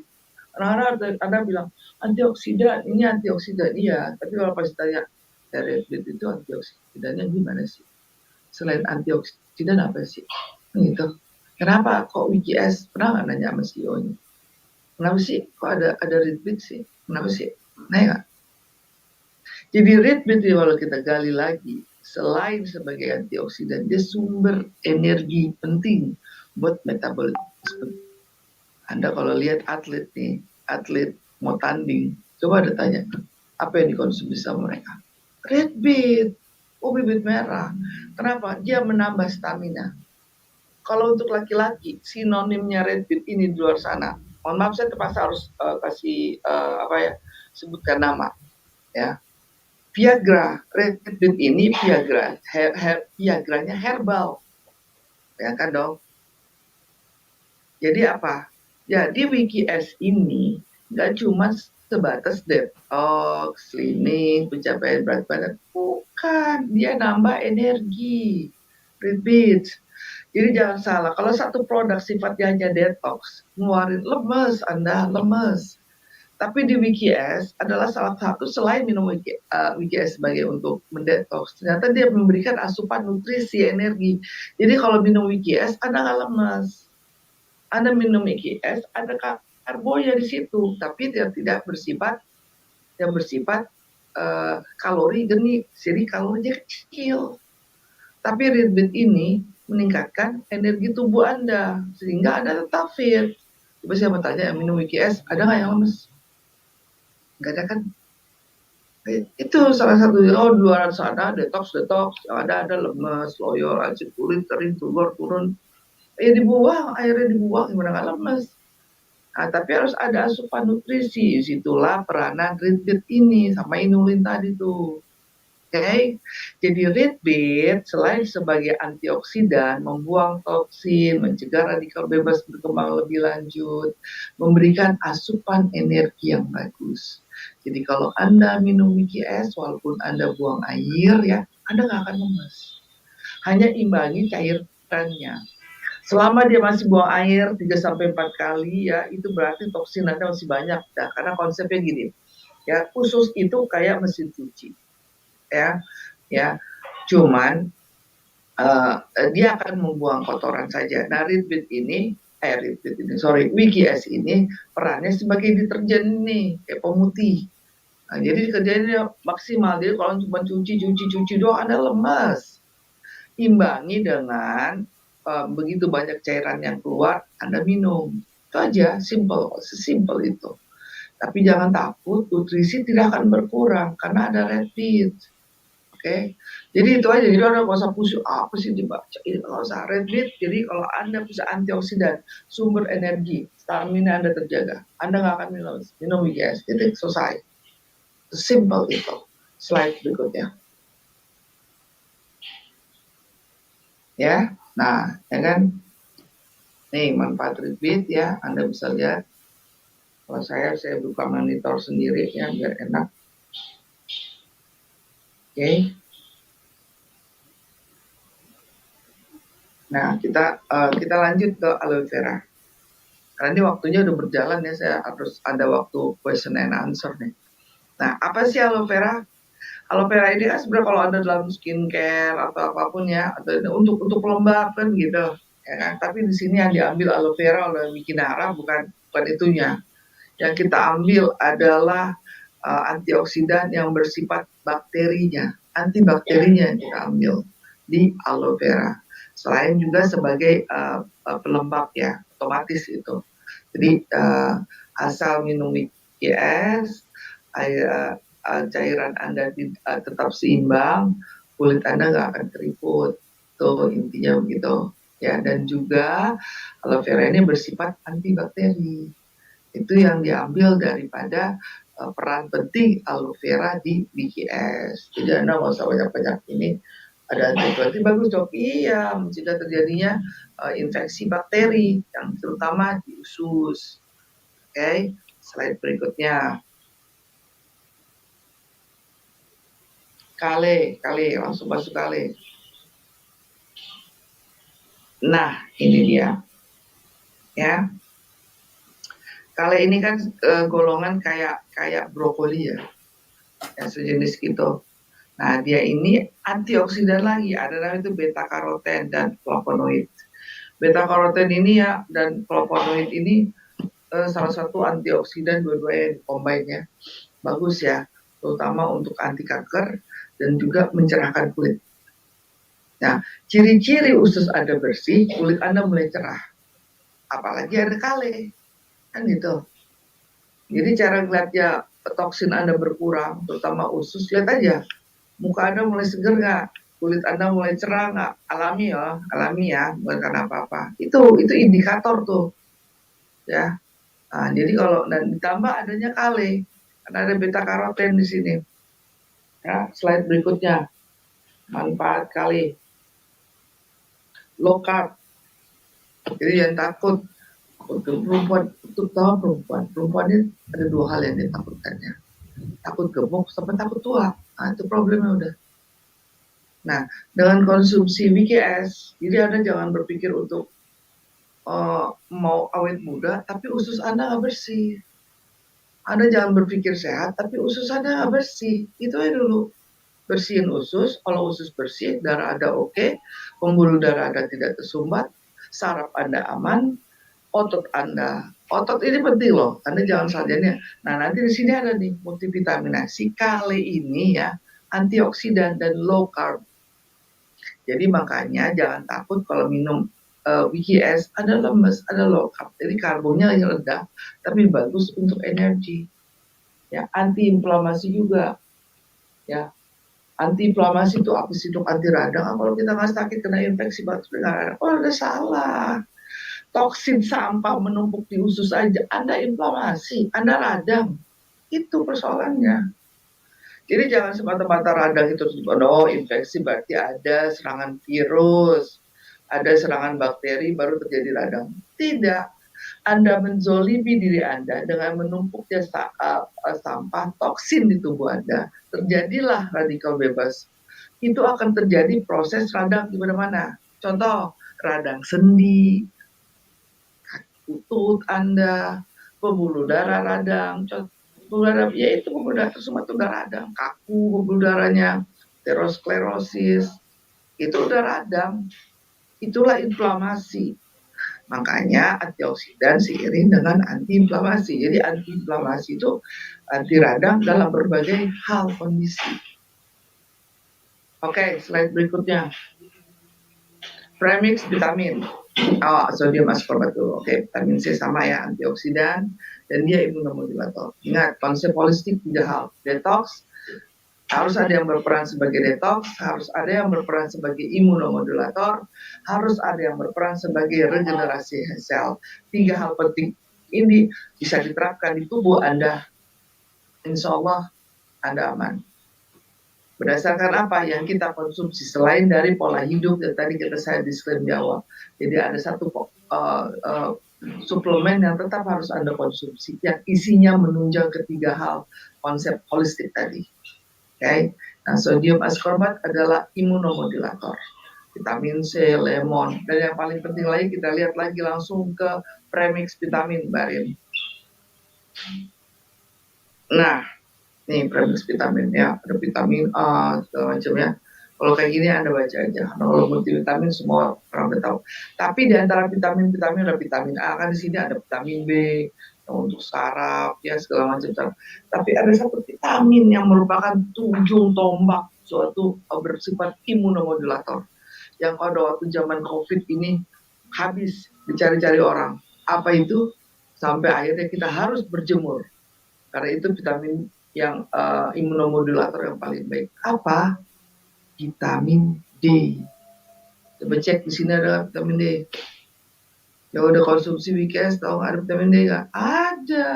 Karena Anda bilang antioksidan, ini antioksidan, iya. Tapi kalau pas ditanya red beet itu antioksidannya gimana sih? Selain antioksidan apa sih? Gitu. Kenapa kok WKS? Pernah nggak nanya sama CEO-nya? Kenapa sih kok ada red beet sih? Kenapa sih? Nanya. Jadi red beet kalau kita gali lagi, selain sebagai antioksidan, dia sumber energi penting buat metabolisme. Anda kalau lihat atlet nih, atlet mau tanding, coba ada tanya, apa yang dikonsumsi sama mereka? Red beet, ubi beet merah. Kenapa? Dia menambah stamina. Kalau untuk laki-laki, sinonimnya red beet ini di luar sana, mohon maaf saya terpaksa harus kasih sebutkan nama, ya. Viagra, red beet ini Viagra, Viagranya herbal, ya kan dong. Jadi apa? Jadi WKS ini nggak cuma sebatas detox, slimming, pencapaian berat badan. Bukan, dia nambah energi. Repeat. Jadi jangan salah, kalau satu produk sifatnya hanya detox, ngeluarin lemes, Anda lemes. Tapi di WKS adalah salah satu selain minum WKS sebagai untuk mendetoks, ternyata dia memberikan asupan nutrisi energi. Jadi kalau minum WKS Anda nggak lemes. Anda minum WKS ada karbonya di situ, tapi dia tidak bersifat kalori geni, jadi kalorinya kecil. Tapi Ritbit ini meningkatkan energi tubuh Anda sehingga Anda tetap fit. Coba saya mau tanya, minum WKS ada nggak yang lemes? Nggak ada kan? Itu salah satu. Oh, di luar sana detox, yang ada lemes, loyo, racun kulit, kering, turun. Ya dibuang, airnya dibuang, gimana nggak lemes? Nah, tapi harus ada asupan nutrisi. Situlah peranan Ritbit ini sama inulin tadi tuh. Oke, jadi Ritbit selain sebagai antioksidan, membuang toksin, mencegah radikal bebas berkembang lebih lanjut, memberikan asupan energi yang bagus. Jadi kalau Anda minum WKS, walaupun Anda buang air ya, Anda nggak akan lemes. Hanya imbangi cairannya. Selama dia masih buang air 3-4 kali ya, itu berarti toksin Anda masih banyak. Nah, karena konsepnya gini, ya usus itu kayak mesin cuci. Ya, cuman dia akan membuang kotoran saja. Nah, WKS ini perannya sebagai deterjen nih, kayak pemutih. Nah, jadi kerjanya maksimal. Jadi kalau cuma cuci doang, Anda lemas. Imbangi dengan begitu banyak cairan yang keluar, Anda minum. Itu aja, sesimpel itu. Tapi jangan takut, nutrisi tidak akan berkurang karena ada Ritbit. Oke, jadi itu aja. Jadi Anda nggak usah pusing, apa sih dibaca ini, nggak usah. Ritbit, jadi kalau Anda bisa antioksidan, sumber energi, stamina Anda terjaga, Anda nggak akan minum WKS. Itu selesai. Simple itu. Slide berikutnya. Ya, nah, ya kan? Nih manfaat Ritbit ya, Anda bisa lihat. Kalau saya buka monitor sendiri ya, biar enak. Oke. Nah, kita lanjut ke aloe vera. Karena ini waktunya udah berjalan ya, saya harus ada waktu question and answer nih. Nah, apa sih aloe vera? Aloe vera ini kan sebenarnya kalau Anda dalam skincare atau apapun ya, atau untuk pelembab kan gitu, ya kan? Tapi di sini yang diambil aloe vera oleh Wikinara bukan itunya. Yang kita ambil adalah antioksidan yang bersifat bakterinya, antibakterinya yang kita ambil di aloe vera. Selain juga sebagai pelembab ya, otomatis itu. Jadi asal minum WKS, cairan Anda tetap seimbang, kulit Anda nggak akan keriput. Tuh intinya begitu. Ya, dan juga aloe vera ini bersifat antibakteri. Itu yang diambil daripada peran penting aloe vera di WKS. Jadi Anda nggak usah banyak-banyak ini. Ada antibiotik bagus dok, iya, mencegah terjadinya infeksi bakteri yang terutama di usus. Oke, slide berikutnya. Kale, langsung masuk kale. Nah, ini dia. Ya. Kale ini kan golongan kayak brokoli ya. Yang sejenis gitu. Nah, dia ini antioksidan lagi, ada namanya itu beta karoten dan flavonoid. Beta karoten ini ya dan flavonoid ini salah satu antioksidan dua-duanya combine-nya. Bagus ya, terutama untuk anti kanker dan juga mencerahkan kulit. Nah, ciri-ciri usus Anda bersih, kulit Anda mulai cerah. Apalagi ada kale. Kan gitu. Jadi cara ngeliatnya toksin Anda berkurang, terutama usus, lihat aja. Muka Anda mulai seger nggak? Kulit Anda mulai cerah nggak? Alami ya, bukan karena apa-apa. Itu indikator tuh, ya. Nah, jadi kalau dan ditambah adanya kale, karena ada beta karoten di sini. Ya, slide berikutnya, manfaat kale. Low carb. Jadi jangan takut Perempuan, terutama perempuan ini ada dua hal yang ditakutkannya, takut gemuk sama takut tua. Nah, itu problemnya udah. Nah, dengan konsumsi WKS, jadi Anda jangan berpikir untuk mau awet muda, tapi usus Anda nggak bersih. Anda jangan berpikir sehat, tapi usus Anda nggak bersih. Itu aja dulu. Bersihin usus, kalau usus bersih, darah Anda oke, pembuluh darah Anda tidak tersumbat, saraf Anda aman, otot ini penting loh, Anda jangan salahnya. Nah, nanti di sini ada nih multivitaminasi, kali ini ya antioksidan dan low carb. Jadi makanya jangan takut kalau minum WKS, ada lemes, ada low carb. Jadi karbonnya yang rendah, tapi bagus untuk energi. Ya, anti-inflamasi juga. Ya, anti-inflamasi itu apa sih dok? Anti radang. Kalau kita nggak sakit kena infeksi batuk radang, oh ada salah. Toksin sampah menumpuk di usus aja, Anda inflamasi, Anda radang. Itu persoalannya. Jadi jangan semata-mata radang itu, oh infeksi berarti ada serangan virus, ada serangan bakteri baru terjadi radang. Tidak. Anda menzolimi diri Anda dengan menumpuknya sampah toksin di tubuh Anda. Terjadilah radikal bebas. Itu akan terjadi proses radang di mana-mana. Contoh, radang sendi, lutut Anda, pembuluh darah radang, pembuluh darah, ya itu pembuluh darah semua itu udah radang, kaku pembuluh darahnya, aterosklerosis, itu udah radang, itulah inflamasi. Makanya antioksidan seiring dengan antiinflamasi. Jadi antiinflamasi itu anti radang dalam berbagai hal kondisi. Oke, slide berikutnya. Premix vitamin. Oh, sodium ascorbat dulu. Oke, vitamin C sama ya, antioksidan dan dia imunomodulator. Ingat, konsep holistik 3 hal. Detox, harus ada yang berperan sebagai detox, harus ada yang berperan sebagai imunomodulator, harus ada yang berperan sebagai regenerasi sel. 3 hal penting ini bisa diterapkan di tubuh Anda. Insya Allah Anda aman. Berdasarkan apa yang kita konsumsi selain dari pola hidup yang tadi saya disclaimer di awal. Jadi ada satu suplemen yang tetap harus Anda konsumsi yang isinya menunjang ketiga hal konsep holistik tadi. Okay? Nah, sodium ascorbat adalah imunomodulator. Vitamin C, lemon, dan yang paling penting lagi kita lihat lagi langsung ke premix vitamin, Mbak Rin. Nah, nih premix vitamin ya, ada vitamin A segala macam ya. Kalau kayak gini Anda baca aja. Kalau multivitamin semua orang udah tahu. Tapi di antara vitamin-vitamin ada vitamin A, kan di sini ada vitamin B untuk saraf ya segala macam. Tapi ada satu vitamin yang merupakan ujung tombak suatu bersifat imunomodulator. Yang pada waktu zaman COVID ini habis dicari-cari orang. Apa itu? Sampai akhirnya kita harus berjemur. Karena itu vitamin yang imunomodulator yang paling baik. Apa? Vitamin D. Coba cek di sini ada vitamin D. Ya udah konsumsi WKS, tahu nggak ada vitamin D nggak? Ada.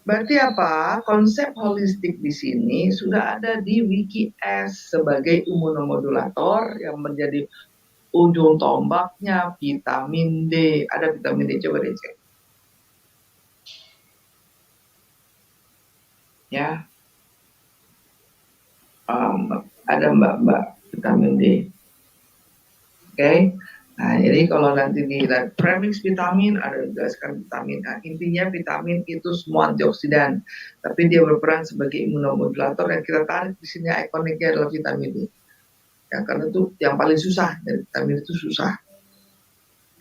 Berarti apa? Konsep holistik di sini sudah ada di WKS sebagai imunomodulator yang menjadi ujung tombaknya vitamin D. Ada vitamin D, coba deh cek. Ya, ada mbak vitamin D. Oke. Nah, jadi kalau nanti di premix vitamin ada dijelaskan vitamin A. Intinya vitamin itu semua antioksidan, tapi dia berperan sebagai imunomodulator yang kita tarik di sini ikoniknya adalah vitamin D. Ya, karena itu yang paling susah, dan vitamin itu susah.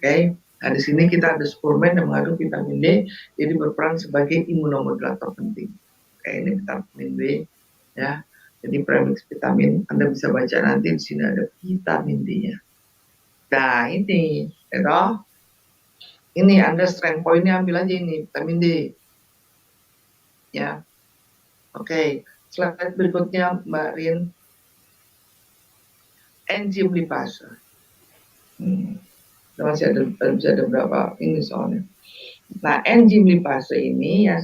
Oke. Nah, di sini kita ada suplemen yang mengandung vitamin D, jadi berperan sebagai imunomodulator penting. Oke, ini vitamin B ya. Jadi premix vitamin Anda bisa baca nanti di sini ada vitamin D-nya. Nah, ini, ya, ini Anda strength point-nya ambil aja ini vitamin D. Ya. Oke, slide berikutnya Mbak Rin. Enzim lipase. Masih ada berapa ini soalnya. Nah, enzim lipase ini ya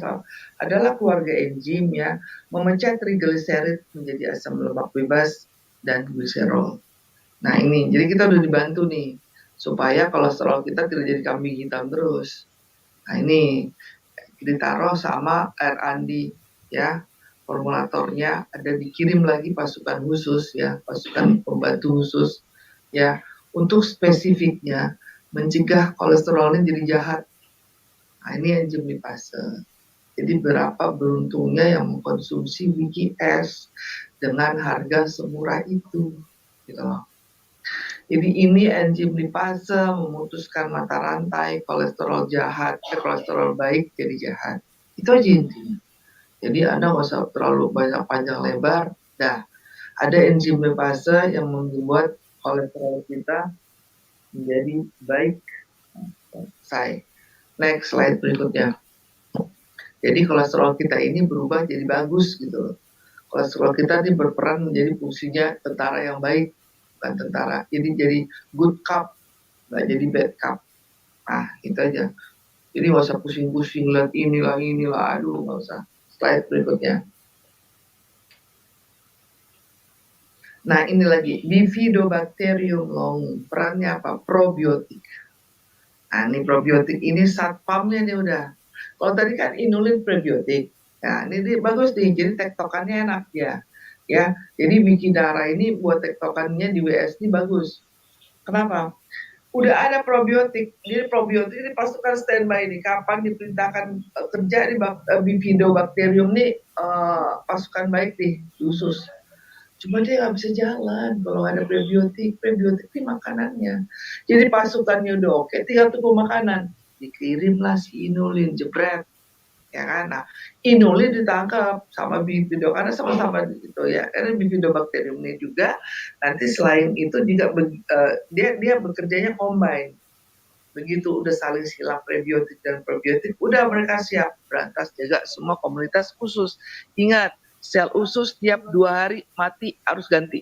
adalah keluarga enzim ya, memecah trigliserid menjadi asam lemak bebas dan gliserol. Nah, ini jadi kita udah dibantu nih. supaya kolesterol kita tidak jadi kambing hitam terus. Nah ini ditaruh sama air andi ya, formulatornya ada, dikirim lagi pasukan khusus ya, pasukan pembantu khusus ya, untuk spesifiknya mencegah kolesterolnya jadi jahat. Nah ini enzim lipase. Jadi berapa beruntungnya yang mengkonsumsi WGS dengan harga semurah itu, gitu loh. Jadi ini enzim lipase memutuskan mata rantai kolesterol jahat, kolesterol baik jadi jahat. Itu aja intinya. Jadi Anda nggak usah terlalu banyak panjang lebar. Nah, ada enzim lipase yang membuat kolesterol kita menjadi baik. Selesai. Next slide berikutnya. Jadi kolesterol kita ini berubah jadi bagus gitu loh. Kolesterol kita ini berperan menjadi fungsinya tentara yang baik, bukan tentara. Jadi good cop, nggak jadi bad cop. Nah, itu aja. Jadi nggak usah pusing-pusing lihat inilah, aduh nggak usah. Slide berikutnya. Nah ini lagi, Bifidobacterium longum, perannya apa? Probiotik. Nah ini probiotik ini satpamnya nih udah. Kalau tadi kan inulin prebiotik. Nah ini bagus nih, jadi tektokannya enak ya. Ya, jadi Wikidara ini buat tektokannya di WS ini bagus. Kenapa? Udah ada probiotik, jadi probiotik ini pasukan standby nih. Kapan diperintahkan kerja di Bifidobacterium nih, pasukan baik nih, khusus. Cuma dia nggak bisa jalan kalau ada prebiotik. Prebiotik ini makanannya. Jadi pasukannya udah oke, tinggal tunggu makanan. Dikirimlah si inulin, jebret. Ya kan? Nah, inulin ditangkap sama bifido karena sama-sama gitu ya. Karena bifidobacterium ini juga nanti selain itu juga dia bekerjanya combine. Begitu udah saling silang prebiotik dan probiotik, udah mereka siap berantas jaga semua komunitas khusus. Ingat, sel usus tiap 2 hari mati harus ganti.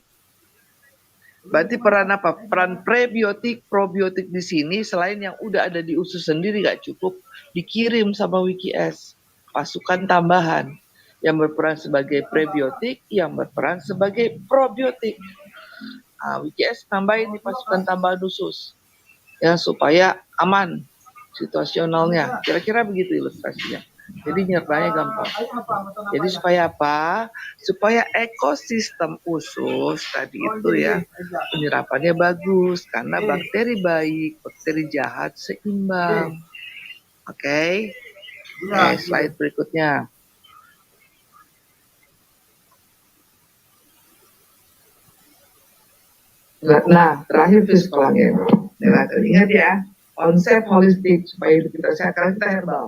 Berarti peran apa? Peran prebiotik, probiotik di sini selain yang udah ada di usus sendiri gak cukup, dikirim sama WKS pasukan tambahan yang berperan sebagai prebiotik, yang berperan sebagai probiotik. Nah, WKS tambahin di pasukan tambahan usus ya supaya aman situasionalnya. Kira-kira begitu ilustrasinya. Jadi nyertanya gampang. Jadi supaya apa? Supaya ekosistem usus tadi itu ya penyerapannya bagus karena bakteri baik, bakteri jahat seimbang. Oke. Slide berikutnya. Nah, terakhir fiskolagen. Nah, ingat ya, konsep holistik supaya hidup kita sehat karena kita herbal.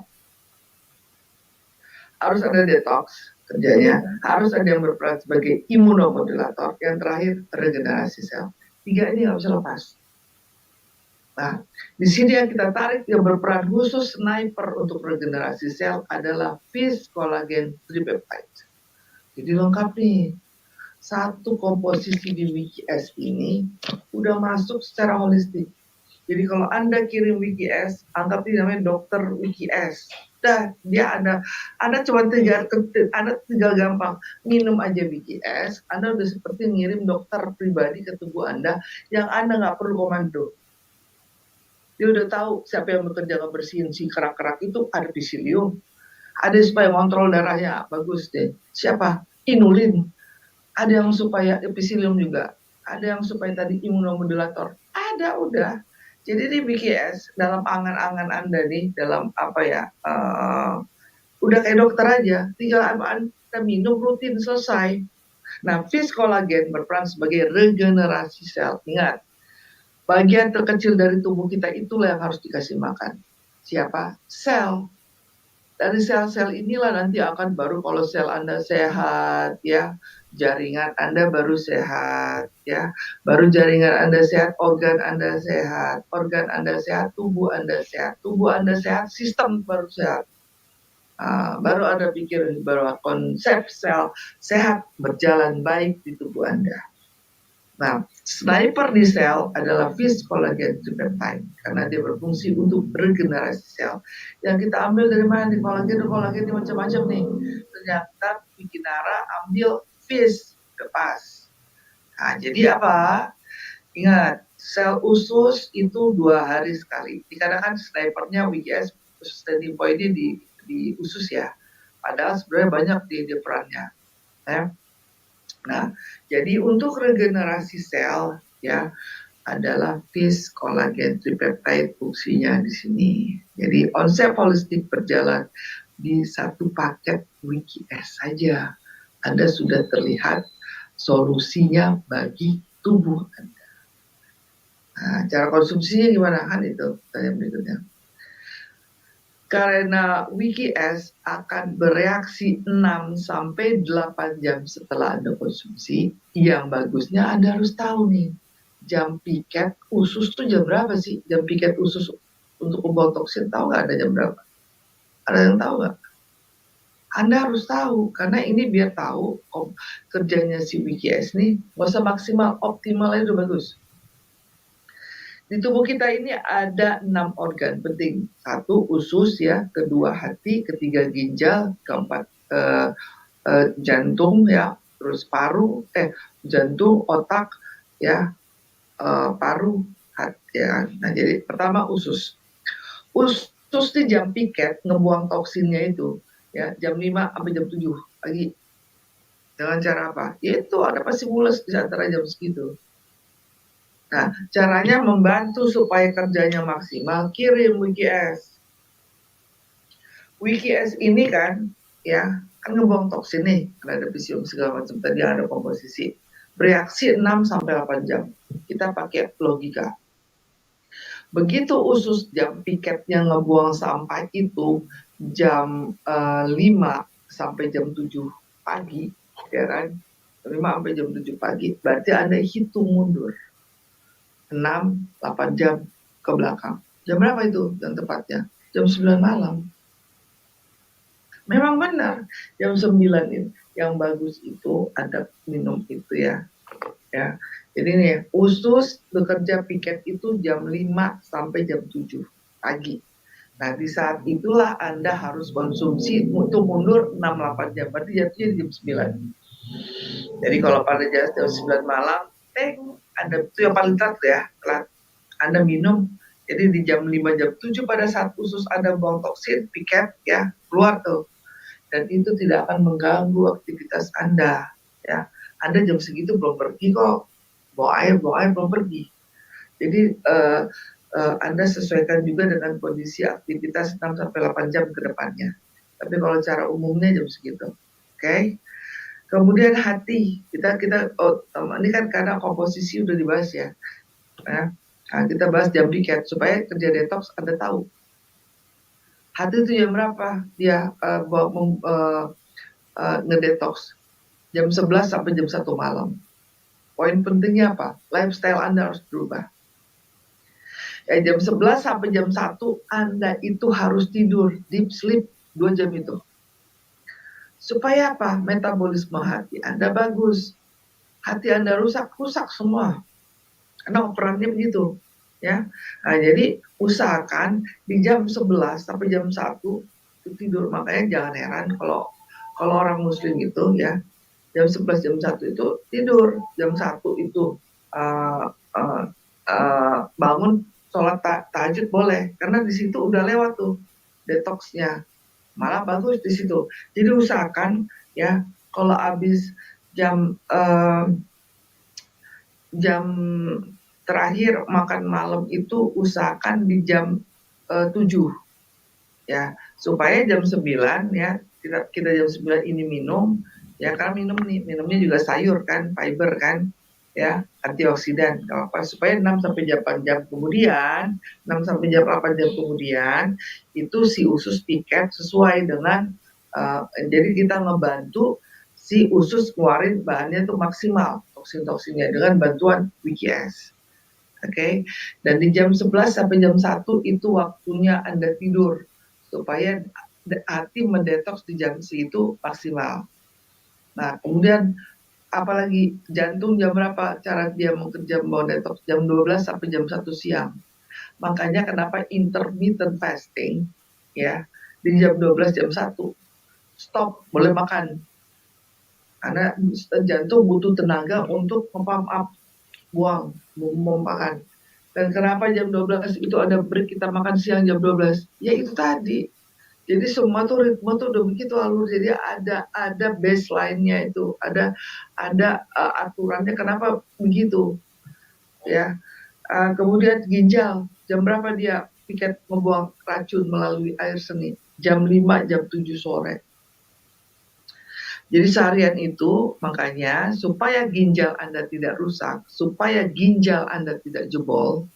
Harus ada detox kerjanya, harus ada yang berperan sebagai imunomodulator, yang terakhir regenerasi sel. 3 ini nggak bisa lepas. Nah, di sini yang kita tarik yang berperan khusus sniper untuk regenerasi sel adalah Vis Collagen Tripeptide. Jadi lengkap nih. Satu komposisi di WKS ini udah masuk secara holistik. Jadi kalau Anda kirim WKS, anggap ini namanya dokter WKS. Dah, dia Anda cuma tinggal gampang minum aja WKS, Anda udah seperti ngirim dokter pribadi ke tubuh Anda yang Anda nggak perlu komando. Dia udah tahu siapa yang bekerja ngebersihin si kerak-kerak itu, ada pisilium. Ada supaya kontrol darahnya bagus deh. Siapa? Inulin. Ada yang supaya epithelium juga, ada yang supaya tadi imunomodulator, ada udah. Jadi di BKS dalam angan-angan Anda nih, dalam apa ya, udah kayak dokter aja, tinggal Anda minum rutin selesai. Nah, Vis Collagen berperan sebagai regenerasi sel. Ingat, bagian terkecil dari tubuh kita itulah yang harus dikasih makan. Siapa? Sel. Dari sel-sel inilah nanti akan baru kalau sel Anda sehat ya, jaringan Anda baru sehat ya, baru jaringan Anda sehat, organ Anda sehat, organ Anda sehat, tubuh Anda sehat, tubuh Anda sehat, sistem baru sehat. Baru Anda pikir bahwa konsep sel sehat berjalan baik di tubuh Anda. Nah, sniper di sel adalah Vis Collagen Tripeptide karena dia berfungsi untuk regenerasi sel. Yang kita ambil dari mana di kolagen ini macam-macam nih. Ternyata Wikinara ambil Vis, lepas. Nah, jadi apa? Ingat, sel usus itu 2 hari sekali. Dikarenakan snipernya WGS standing point di usus ya. Padahal sebenarnya banyak di perannya. Ya. Nah, jadi untuk regenerasi sel ya adalah FIS kolagen tripeptide fungsinya di sini. Jadi konsep holistik berjalan di satu paket WGS saja. Anda sudah terlihat solusinya bagi tubuh Anda. Nah, cara konsumsinya gimana kan itu pertanyaan berikutnya. Karena WGS akan bereaksi 6 sampai 8 jam setelah Anda konsumsi, yang bagusnya Anda harus tahu nih, jam piket usus tuh jam berapa sih? Jam piket usus untuk membuang toksin, tahu nggak ada jam berapa? Ada yang tahu nggak? Anda harus tahu, karena ini biar tahu kerjanya si WGS nih, nggak usah maksimal, optimal itu bagus. Di tubuh kita ini ada 6 organ penting. 1 usus ya, kedua hati, ketiga ginjal, keempat jantung ya, terus paru, jantung, otak ya, paru, hati ya. Nah, jadi pertama usus. Usus di jam piket ngebuang toksinnya itu ya jam 5 sampai jam 7 pagi. Dengan cara apa? Itu ada pasti mules di antara jam segitu. Nah, caranya membantu supaya kerjanya maksimal, kirim WGS. WGS ini kan, ya, kan ngebuang toksin nih, ada pisium segala macam, tadi ada komposisi. Bereaksi 6 sampai 8 jam. Kita pakai logika. Begitu usus jam piketnya ngebuang sampah itu jam 5 sampai jam 7 pagi, ya kan? 5 sampai jam 7 pagi, berarti Anda hitung mundur. 6, 8 jam ke belakang. Jam berapa itu yang tepatnya? Jam 9 malam. Memang benar, jam 9 ini. Yang bagus itu Anda minum itu ya. Ya. Jadi nih, usus bekerja piket itu jam 5 sampai jam 7 pagi. Nah, di saat itulah Anda harus konsumsi untuk mundur 6-8 jam. Berarti jatuhnya jam 9. Jadi kalau pada jam 9 malam, Anda itu yang paling telat ya, telat. Anda minum, jadi di jam 5 jam 7 pada saat usus Anda buang toksin, piket ya, keluar tuh. Dan itu tidak akan mengganggu aktivitas Anda ya. Anda jam segitu belum pergi kok, bawa air belum pergi. Jadi Anda sesuaikan juga dengan kondisi aktivitas 6 sampai 8 jam ke depannya. Tapi kalau cara umumnya jam segitu. Oke. Kemudian hati, kita ini kan karena komposisi udah dibahas ya. Nah, kita bahas jam piket supaya kerja detox Anda tahu. Hati itu jam berapa dia ngedetox? Jam 11 sampai jam 1 malam. Poin pentingnya apa? Lifestyle Anda harus berubah. Jam 11 sampai jam 1 Anda itu harus tidur, deep sleep 2 jam itu. Supaya apa? Metabolisme hati Anda bagus. Hati Anda rusak semua. Karena operannya begitu. Ya. Nah, jadi usahakan di jam 11 sampai jam 1 itu tidur. Makanya jangan heran kalau orang muslim itu ya jam 11 jam 1 itu tidur, jam 1 itu bangun sholat tahajud boleh, karena di situ udah lewat tuh detoxnya, malah bagus di situ. Jadi usahakan ya kalau habis jam terakhir makan malam itu usahakan di jam 7 ya, supaya jam 9 ya kita jam 9 ini minum ya, karena minumnya juga sayur kan, fiber kan ya, antioksidan, gak apa, supaya 6 sampai 8 jam kemudian, 6 sampai 8 jam kemudian itu si usus piket sesuai dengan jadi kita ngebantu si usus keluarin bahannya itu maksimal toksin-toksinnya dengan bantuan WGS. Oke. Dan di jam 11 sampai jam 1 itu waktunya Anda tidur supaya hati mendetoks di jam segitu maksimal. Nah, kemudian apalagi jantung jam berapa cara dia bekerja mau detox? Jam 12 sampai jam 1 siang. Makanya kenapa intermittent fasting ya, di jam 12 jam 1 stop, boleh makan. Karena jantung butuh tenaga untuk pump up, buang, mau makan. Dan kenapa jam 12 itu ada break, kita makan siang jam 12? Ya itu tadi. Jadi semua tuh ritme tuh udah begitu alur. Jadi ada baseline-nya itu, ada aturannya kenapa begitu ya. Kemudian ginjal, jam berapa dia piket membuang racun melalui air seni? Jam 5, jam 7 sore. Jadi seharian itu makanya supaya ginjal Anda tidak rusak, supaya ginjal Anda tidak jebol,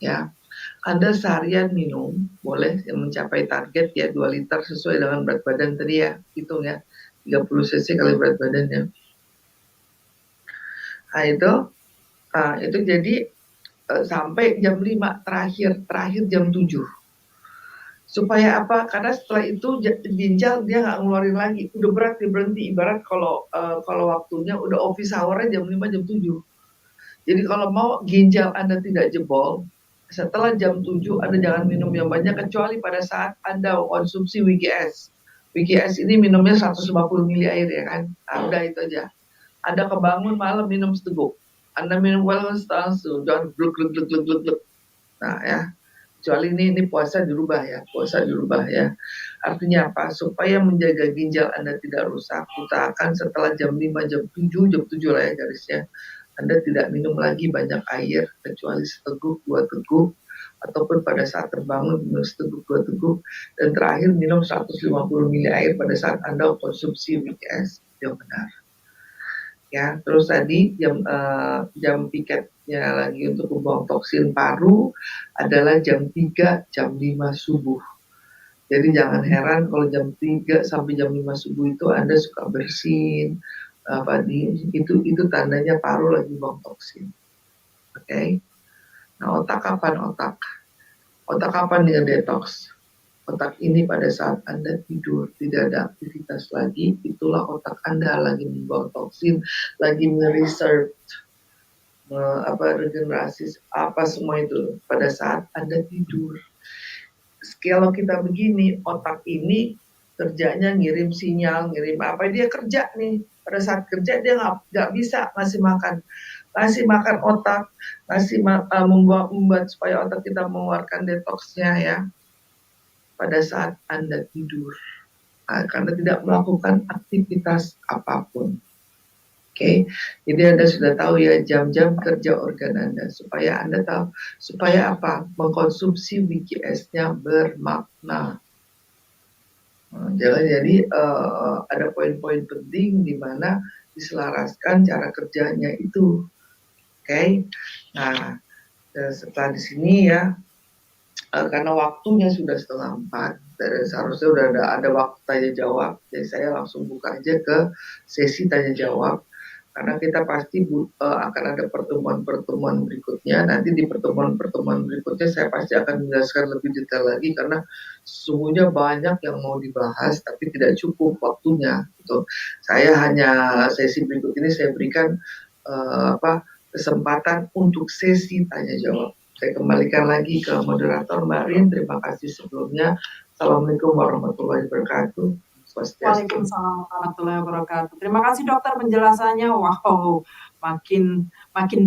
ya, Anda seharian minum boleh yang mencapai target ya 2 liter sesuai dengan berat badan tadi ya, hitung ya, 30 cc kali berat badannya. Nah itu jadi sampai jam 5, terakhir jam 7. Supaya apa? Karena setelah itu ginjal dia nggak ngeluarin lagi, udah berat dia berhenti. Ibarat kalau waktunya udah office hour-nya jam 5, jam 7. Jadi kalau mau ginjal Anda tidak jebol, setelah jam 7 Anda jangan minum yang banyak kecuali pada saat Anda konsumsi WGS. WGS ini minumnya 150 mili air ya kan. Nah, udah itu aja. Anda kebangun malam minum seteguk. Anda minum well langsung, jangan gluk gluk gluk gluk gluk. Nah ya, kecuali ini puasa dirubah ya. Artinya apa? Supaya menjaga ginjal Anda tidak rusak, usahakan setelah jam 5, jam 7 lah ya garisnya, Anda tidak minum lagi banyak air kecuali seteguk, 2 teguk, ataupun pada saat terbangun minum seteguk, 2 teguk, dan terakhir minum 150 mili air pada saat Anda konsumsi WGS yang benar. Ya, terus tadi jam piketnya lagi untuk membuang toksin paru adalah jam 3, jam 5 subuh. Jadi jangan heran kalau jam 3 sampai jam 5 subuh itu Anda suka bersin, itu tandanya paru lagi buang toksin. Oke. Nah, otak kapan otak? Otak kapan dia detox? Otak ini pada saat Anda tidur, tidak ada aktivitas lagi, itulah otak Anda lagi membuang toksin, lagi mereserve, regenerasi, apa semua itu pada saat Anda tidur. Kalau kita begini, otak ini kerjanya ngirim sinyal, ngirim apa, dia kerja nih. Pada saat kerja dia nggak bisa ngasih makan otak, membuat supaya otak kita mengeluarkan detoksnya ya pada saat Anda tidur, karena tidak melakukan aktivitas apapun. Oke, jadi Anda sudah tahu ya jam-jam kerja organ Anda, supaya Anda tahu, supaya apa? Mengkonsumsi WGS-nya bermakna. Jadi ada poin-poin penting di mana diselaraskan cara kerjanya itu. Oke, nah setelah di sini ya, karena waktunya sudah 3:30, seharusnya udah ada waktu tanya jawab, jadi saya langsung buka aja ke sesi tanya jawab, karena kita pasti akan ada pertemuan-pertemuan berikutnya. Nanti di pertemuan-pertemuan berikutnya saya pasti akan menjelaskan lebih detail lagi, karena sesungguhnya banyak yang mau dibahas tapi tidak cukup waktunya gitu. Saya hanya sesi berikut ini saya berikan kesempatan untuk sesi tanya jawab. Saya kembalikan lagi ke moderator Mbak Rin. Terima kasih sebelumnya. Assalamualaikum warahmatullahi wabarakatuh. Waalaikumsalam warahmatullahi wabarakatuh. Terima kasih dokter penjelasannya. Wow, makin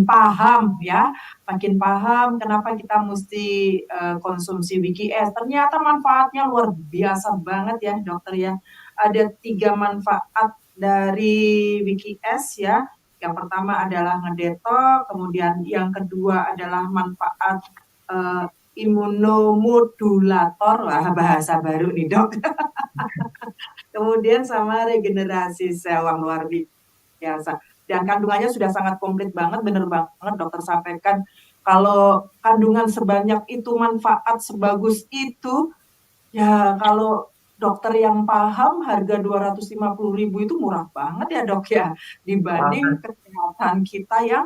paham ya, makin paham kenapa kita mesti konsumsi WGS. Ternyata manfaatnya luar biasa banget ya dokter ya. Ada 3 manfaat dari WGS ya. Yang pertama adalah ngedetok, kemudian yang kedua adalah manfaat imunomodulator, bahasa baru nih dok. Kemudian sama regenerasi sel yang luar biasa. Dan kandungannya sudah sangat komplit banget, bener banget dokter sampaikan. Kalau kandungan sebanyak itu, manfaat sebagus itu, ya kalau dokter yang paham harga 250.000 itu murah banget ya dok ya, dibanding kesehatan kita yang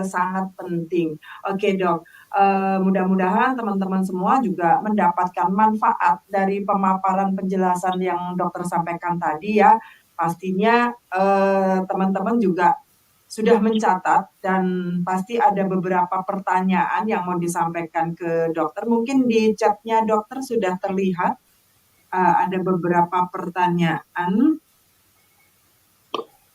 sangat penting. Oke dok, mudah-mudahan teman-teman semua juga mendapatkan manfaat dari pemaparan penjelasan yang dokter sampaikan tadi ya. Pastinya teman-teman juga sudah mencatat dan pasti ada beberapa pertanyaan yang mau disampaikan ke dokter. Mungkin di chatnya dokter sudah terlihat ada beberapa pertanyaan.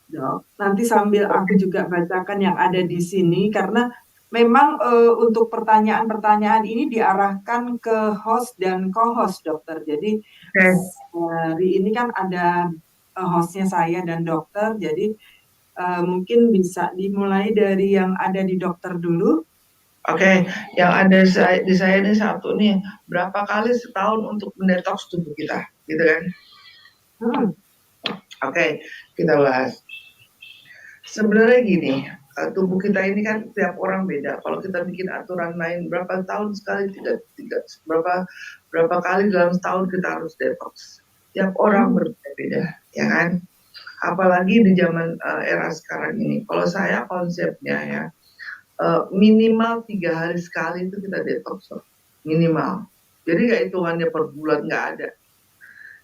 Dok, nanti sambil aku juga bacakan yang ada di sini karena memang untuk pertanyaan-pertanyaan ini diarahkan ke host dan co-host, dokter. Jadi Oke, hari ini kan ada hostnya saya dan dokter, jadi mungkin bisa dimulai dari yang ada di dokter dulu. oke. Yang ada di saya ini satu nih, berapa kali setahun untuk mendetoks tubuh kita, gitu kan? Hmm. Oke, kita bahas. Sebenarnya gini, tubuh kita ini kan tiap orang beda. Kalau kita bikin aturan main berapa tahun sekali, tidak berapa kali dalam setahun kita harus detox. Tiap orang berbeda-beda, ya kan? Apalagi di zaman era sekarang ini. Kalau saya konsepnya ya, minimal 3 hari sekali itu kita detox, minimal. Jadi nggak hitungannya per bulan, nggak ada.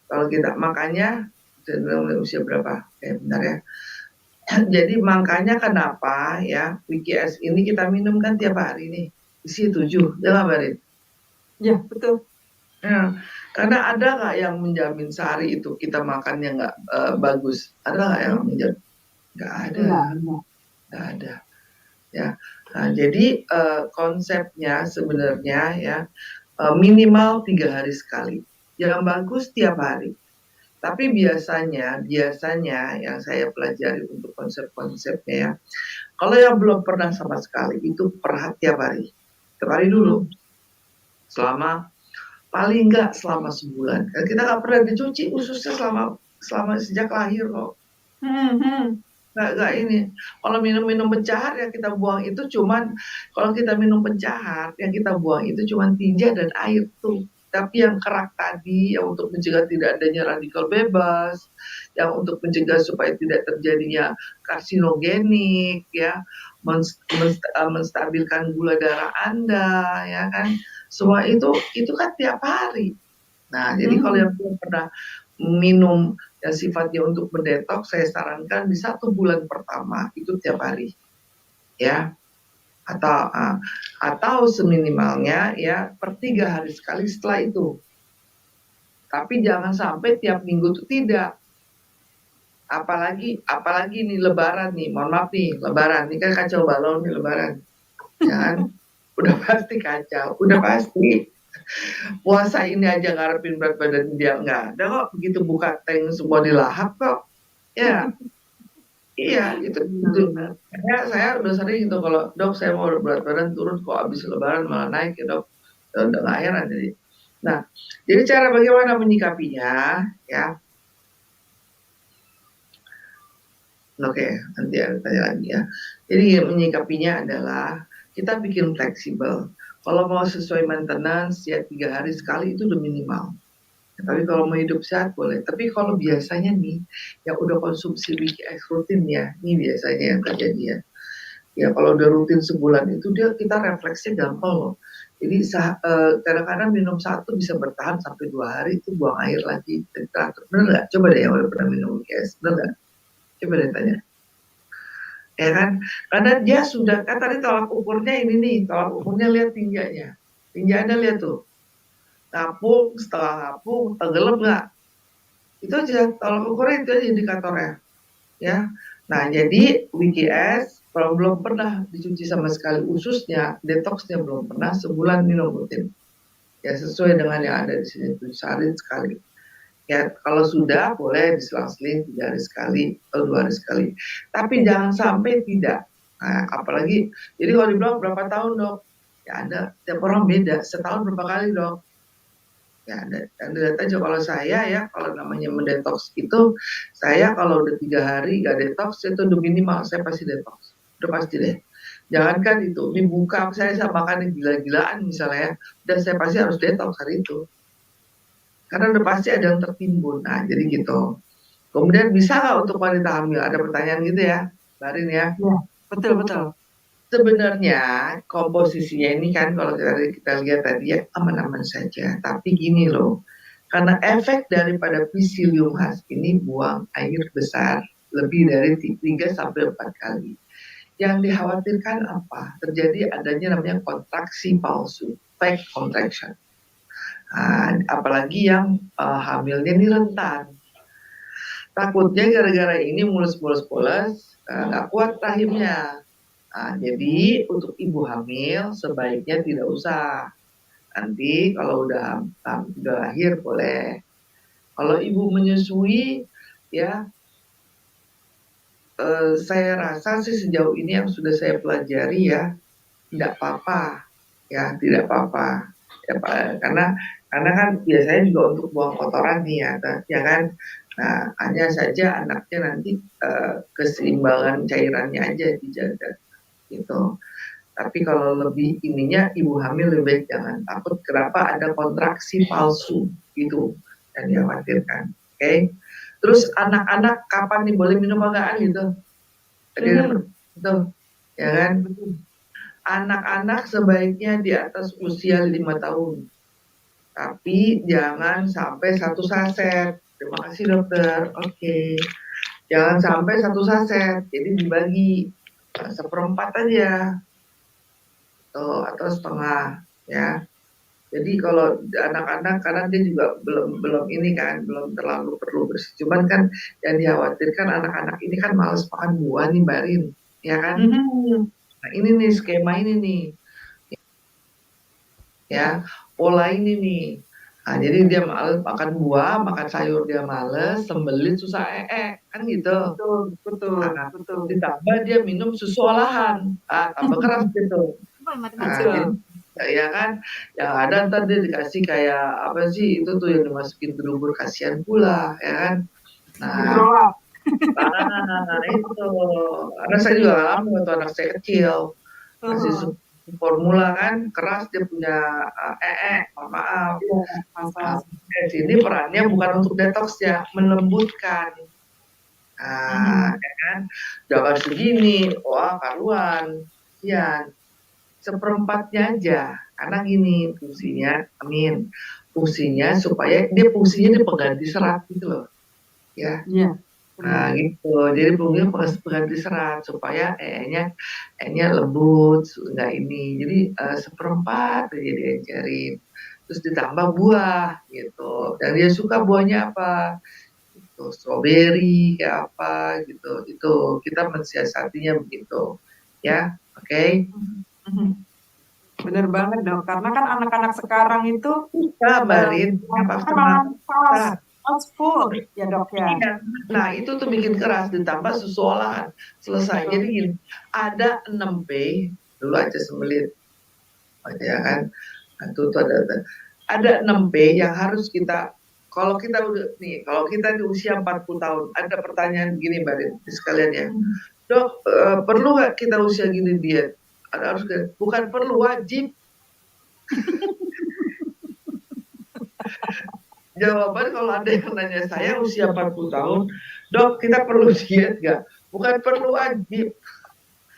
Kalau kita makanya, saya bilang usia berapa? Bentar ya. Jadi makanya kenapa ya WKS ini kita minum kan tiap hari nih, isi 7, ya nggak Barit? Ya, betul. Ya, karena ada nggak yang menjamin sehari itu kita makannya nggak bagus? Ada nggak yang menjamin? Nggak ada, Enggak. nggak ada. Ya, nah, jadi konsepnya sebenarnya ya minimal 3 hari sekali. Yang bagus tiap hari. Tapi biasanya yang saya pelajari untuk konsep-konsepnya ya, kalau yang belum pernah sama sekali itu tiap hari. Tiap hari dulu. Selama paling enggak selama sebulan. Karena kita nggak pernah dicuci ususnya selama sejak lahir kok. Nggak ini. Kalau minum-minum pencahar yang kita buang itu cuman, kalau kita minum pencahar yang kita buang itu cuman tinja dan air tuh. Tapi yang kerak tadi, yang untuk mencegah tidak adanya radikal bebas, yang untuk mencegah supaya tidak terjadinya karsinogenik, ya, menstabilkan gula darah Anda, ya kan, semua itu kan tiap hari. Nah, jadi kalau yang belum pernah minum yang sifatnya untuk mendetoks, saya sarankan di 1 bulan pertama itu tiap hari, ya, atau seminimalnya ya per 3 hari sekali setelah itu. Tapi jangan sampai tiap minggu itu tidak. Apalagi nih Lebaran nih, mohon maaf nih, Lebaran ini kan kacau balau nih Lebaran, ya kan? Udah pasti kacau, udah pasti. Puasa ini aja ngarepin berat badan dia nggak ada kok, begitu buka tank semua dilahap kok, ya. Iya, itu saya udah sering itu kalau, "Dok, saya mau berat badan turun kok habis lebaran malah naik ya, Dok." Udah nggak heran jadi. Nah, jadi cara bagaimana menyikapinya ya, oke, nanti ada tanya lagi ya. Jadi menyikapinya adalah kita bikin fleksibel. Kalau mau sesuai maintenance ya 3 hari sekali itu udah minimal. Tapi kalau mau hidup sehat boleh. Tapi kalau biasanya nih yang udah konsumsi WKS rutin ya, ini biasanya yang terjadi ya. Ya kalau udah rutin sebulan itu kita refleksnya gampang loh. Jadi kadang-kadang minum satu bisa bertahan sampai 2 hari itu buang air lagi. Teratur. Bener nggak? Coba deh yang udah pernah minum WKS, bener nggak? Coba deh tanya. Ya kan? Karena dia sudah, kan tadi tolak ukurnya ini nih, tolak ukurnya lihat tinjanya. Tinja Anda lihat tuh. Ngapung, setengah ngapung, tenggelam nggak? Itu aja, tolak ukurnya itu aja indikatornya. Ya. Nah, jadi WKS kalau belum pernah dicuci sama sekali ususnya, detoxnya belum pernah, sebulan minum rutin. Ya sesuai dengan yang ada di sini, 7 hari sekali. Ya kalau sudah boleh diselang-seling 3 hari sekali atau 2 hari sekali. Tapi jangan sampai tidak. Nah, apalagi, jadi kalau dibilang berapa tahun dok? Ya ada, tiap orang beda. Setahun berapa kali dok? Ya, dan lihat aja kalau saya ya, kalau namanya mendetoks itu, saya kalau udah 3 hari gak detox, itu udah minimal, saya pasti detox. Udah pasti deh. Jangankan itu, ini buka, saya makan gila-gilaan misalnya ya, dan saya pasti harus detox hari itu. Karena udah pasti ada yang tertimbun. Nah, jadi gitu. Kemudian bisa nggak untuk wanita hamil? Ada pertanyaan gitu ya, Barin ya. Ya, betul. Sebenarnya komposisinya ini kan kalau kita lihat tadi ya aman-aman saja. Tapi gini loh, karena efek daripada Psyllium husk ini buang air besar lebih dari 3 sampai 4 kali. Yang dikhawatirkan apa? Terjadi adanya namanya kontraksi palsu, fake contraction. Nah, apalagi yang hamilnya ini rentan. Takutnya gara-gara ini mulus-mulus poles, nggak kuat rahimnya. Jadi untuk ibu hamil sebaiknya tidak usah. Nanti kalau udah lahir boleh. Kalau ibu menyusui, ya saya rasa sih sejauh ini yang sudah saya pelajari ya tidak apa-apa, ya tidak apa-apa. Ya, karena kan biasanya juga untuk buang kotoran nih ya kan. Nah, hanya saja anaknya nanti keseimbangan cairannya aja dijaga gitu. Tapi kalau lebih ininya ibu hamil lebih baik jangan takut kenapa ada kontraksi palsu gitu yang dikhawatirkan. Oke. Terus anak-anak kapan nih boleh minum enggak gitu? Tadi itu ya kan? Anak-anak sebaiknya di atas usia 5 tahun. Tapi jangan sampai 1 saset. Terima kasih dokter. Oke. Jangan sampai 1 saset. Jadi dibagi seperempat aja. Atau setengah ya. Jadi kalau anak-anak karena dia juga belum ini kan, belum terlalu perlu bersih. Cuman kan yang dikhawatirkan anak-anak ini kan males makan buah nih Barin, ya kan? Nah ini nih skema ini nih, ya pola ini nih. Nah, jadi dia males makan buah, makan sayur dia males, sembelit susah kan gitu. Betul. Ditambah dia minum susu olahan, tambah keras gitu. Ya kan, yang ada ntar dia dikasih kayak apa sih itu tuh yang dimasukin ke dubur kasihan pula, ya kan. Nah, itu. Karena saya juga ngalamin waktu anak saya kecil, masih formula kan keras dia punya maaf. Sini perannya bukan untuk detox ya, melembutkan. Ya kan, jangan segini, wah karuan, kasihan. Seperempatnya aja, karena gini fungsinya supaya dia fungsinya di pengganti serat gitu loh, ya. Nah gitu, jadi fungsinya pengganti serat supaya enya lembut, nggak ini. Jadi seperempat aja diajarin, terus ditambah buah gitu. Dan dia suka buahnya apa? Itu stroberi kayak apa gitu. Itu kita mensiasatinya begitu, ya. Oke. Bener banget dok, karena kan anak-anak sekarang itu Barin fast food ya dok ya. Nah itu tuh bikin keras, ditambah susu olahan selesai. Jadi gini, ada 6 P dulu aja sembelit, ya kan? Nah, itu tuh ada 6 P yang harus kita. Kalau kita udah nih, kalau kita di usia 40 tahun, ada pertanyaan gini Barin sekalian ya, dok perlu nggak kita usia gini diet? Harus bukan perlu, wajib. Jawaban kalau ada yang nanya saya usia 40 tahun, dok kita perlu diet nggak? Bukan perlu, wajib.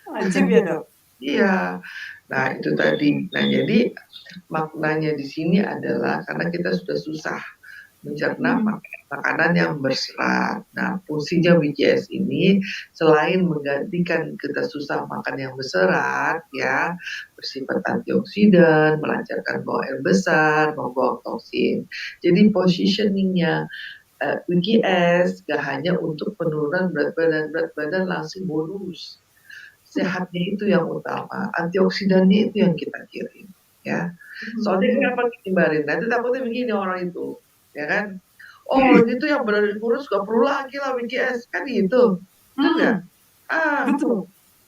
Wajib ya dok? Iya. Nah itu tadi. Nah jadi maknanya di sini adalah karena kita sudah susah mencerna makanan yang berserat. Nah, fungsinya WGS ini selain menggantikan kita susah makan yang berserat, ya, bersifat antioksidan, melancarkan buang air besar, membuang toksin. Jadi positioningnya WGS gak hanya untuk penurunan berat badan langsung bonus. Sehatnya itu yang utama, antioksidannya itu yang kita kirim, ya. Soalnya kenapa Barin? Nanti takutnya begini orang itu, ya kan? Oh itu yang badan kurus gak perlu lagi lah BKS kan gitu, enggak?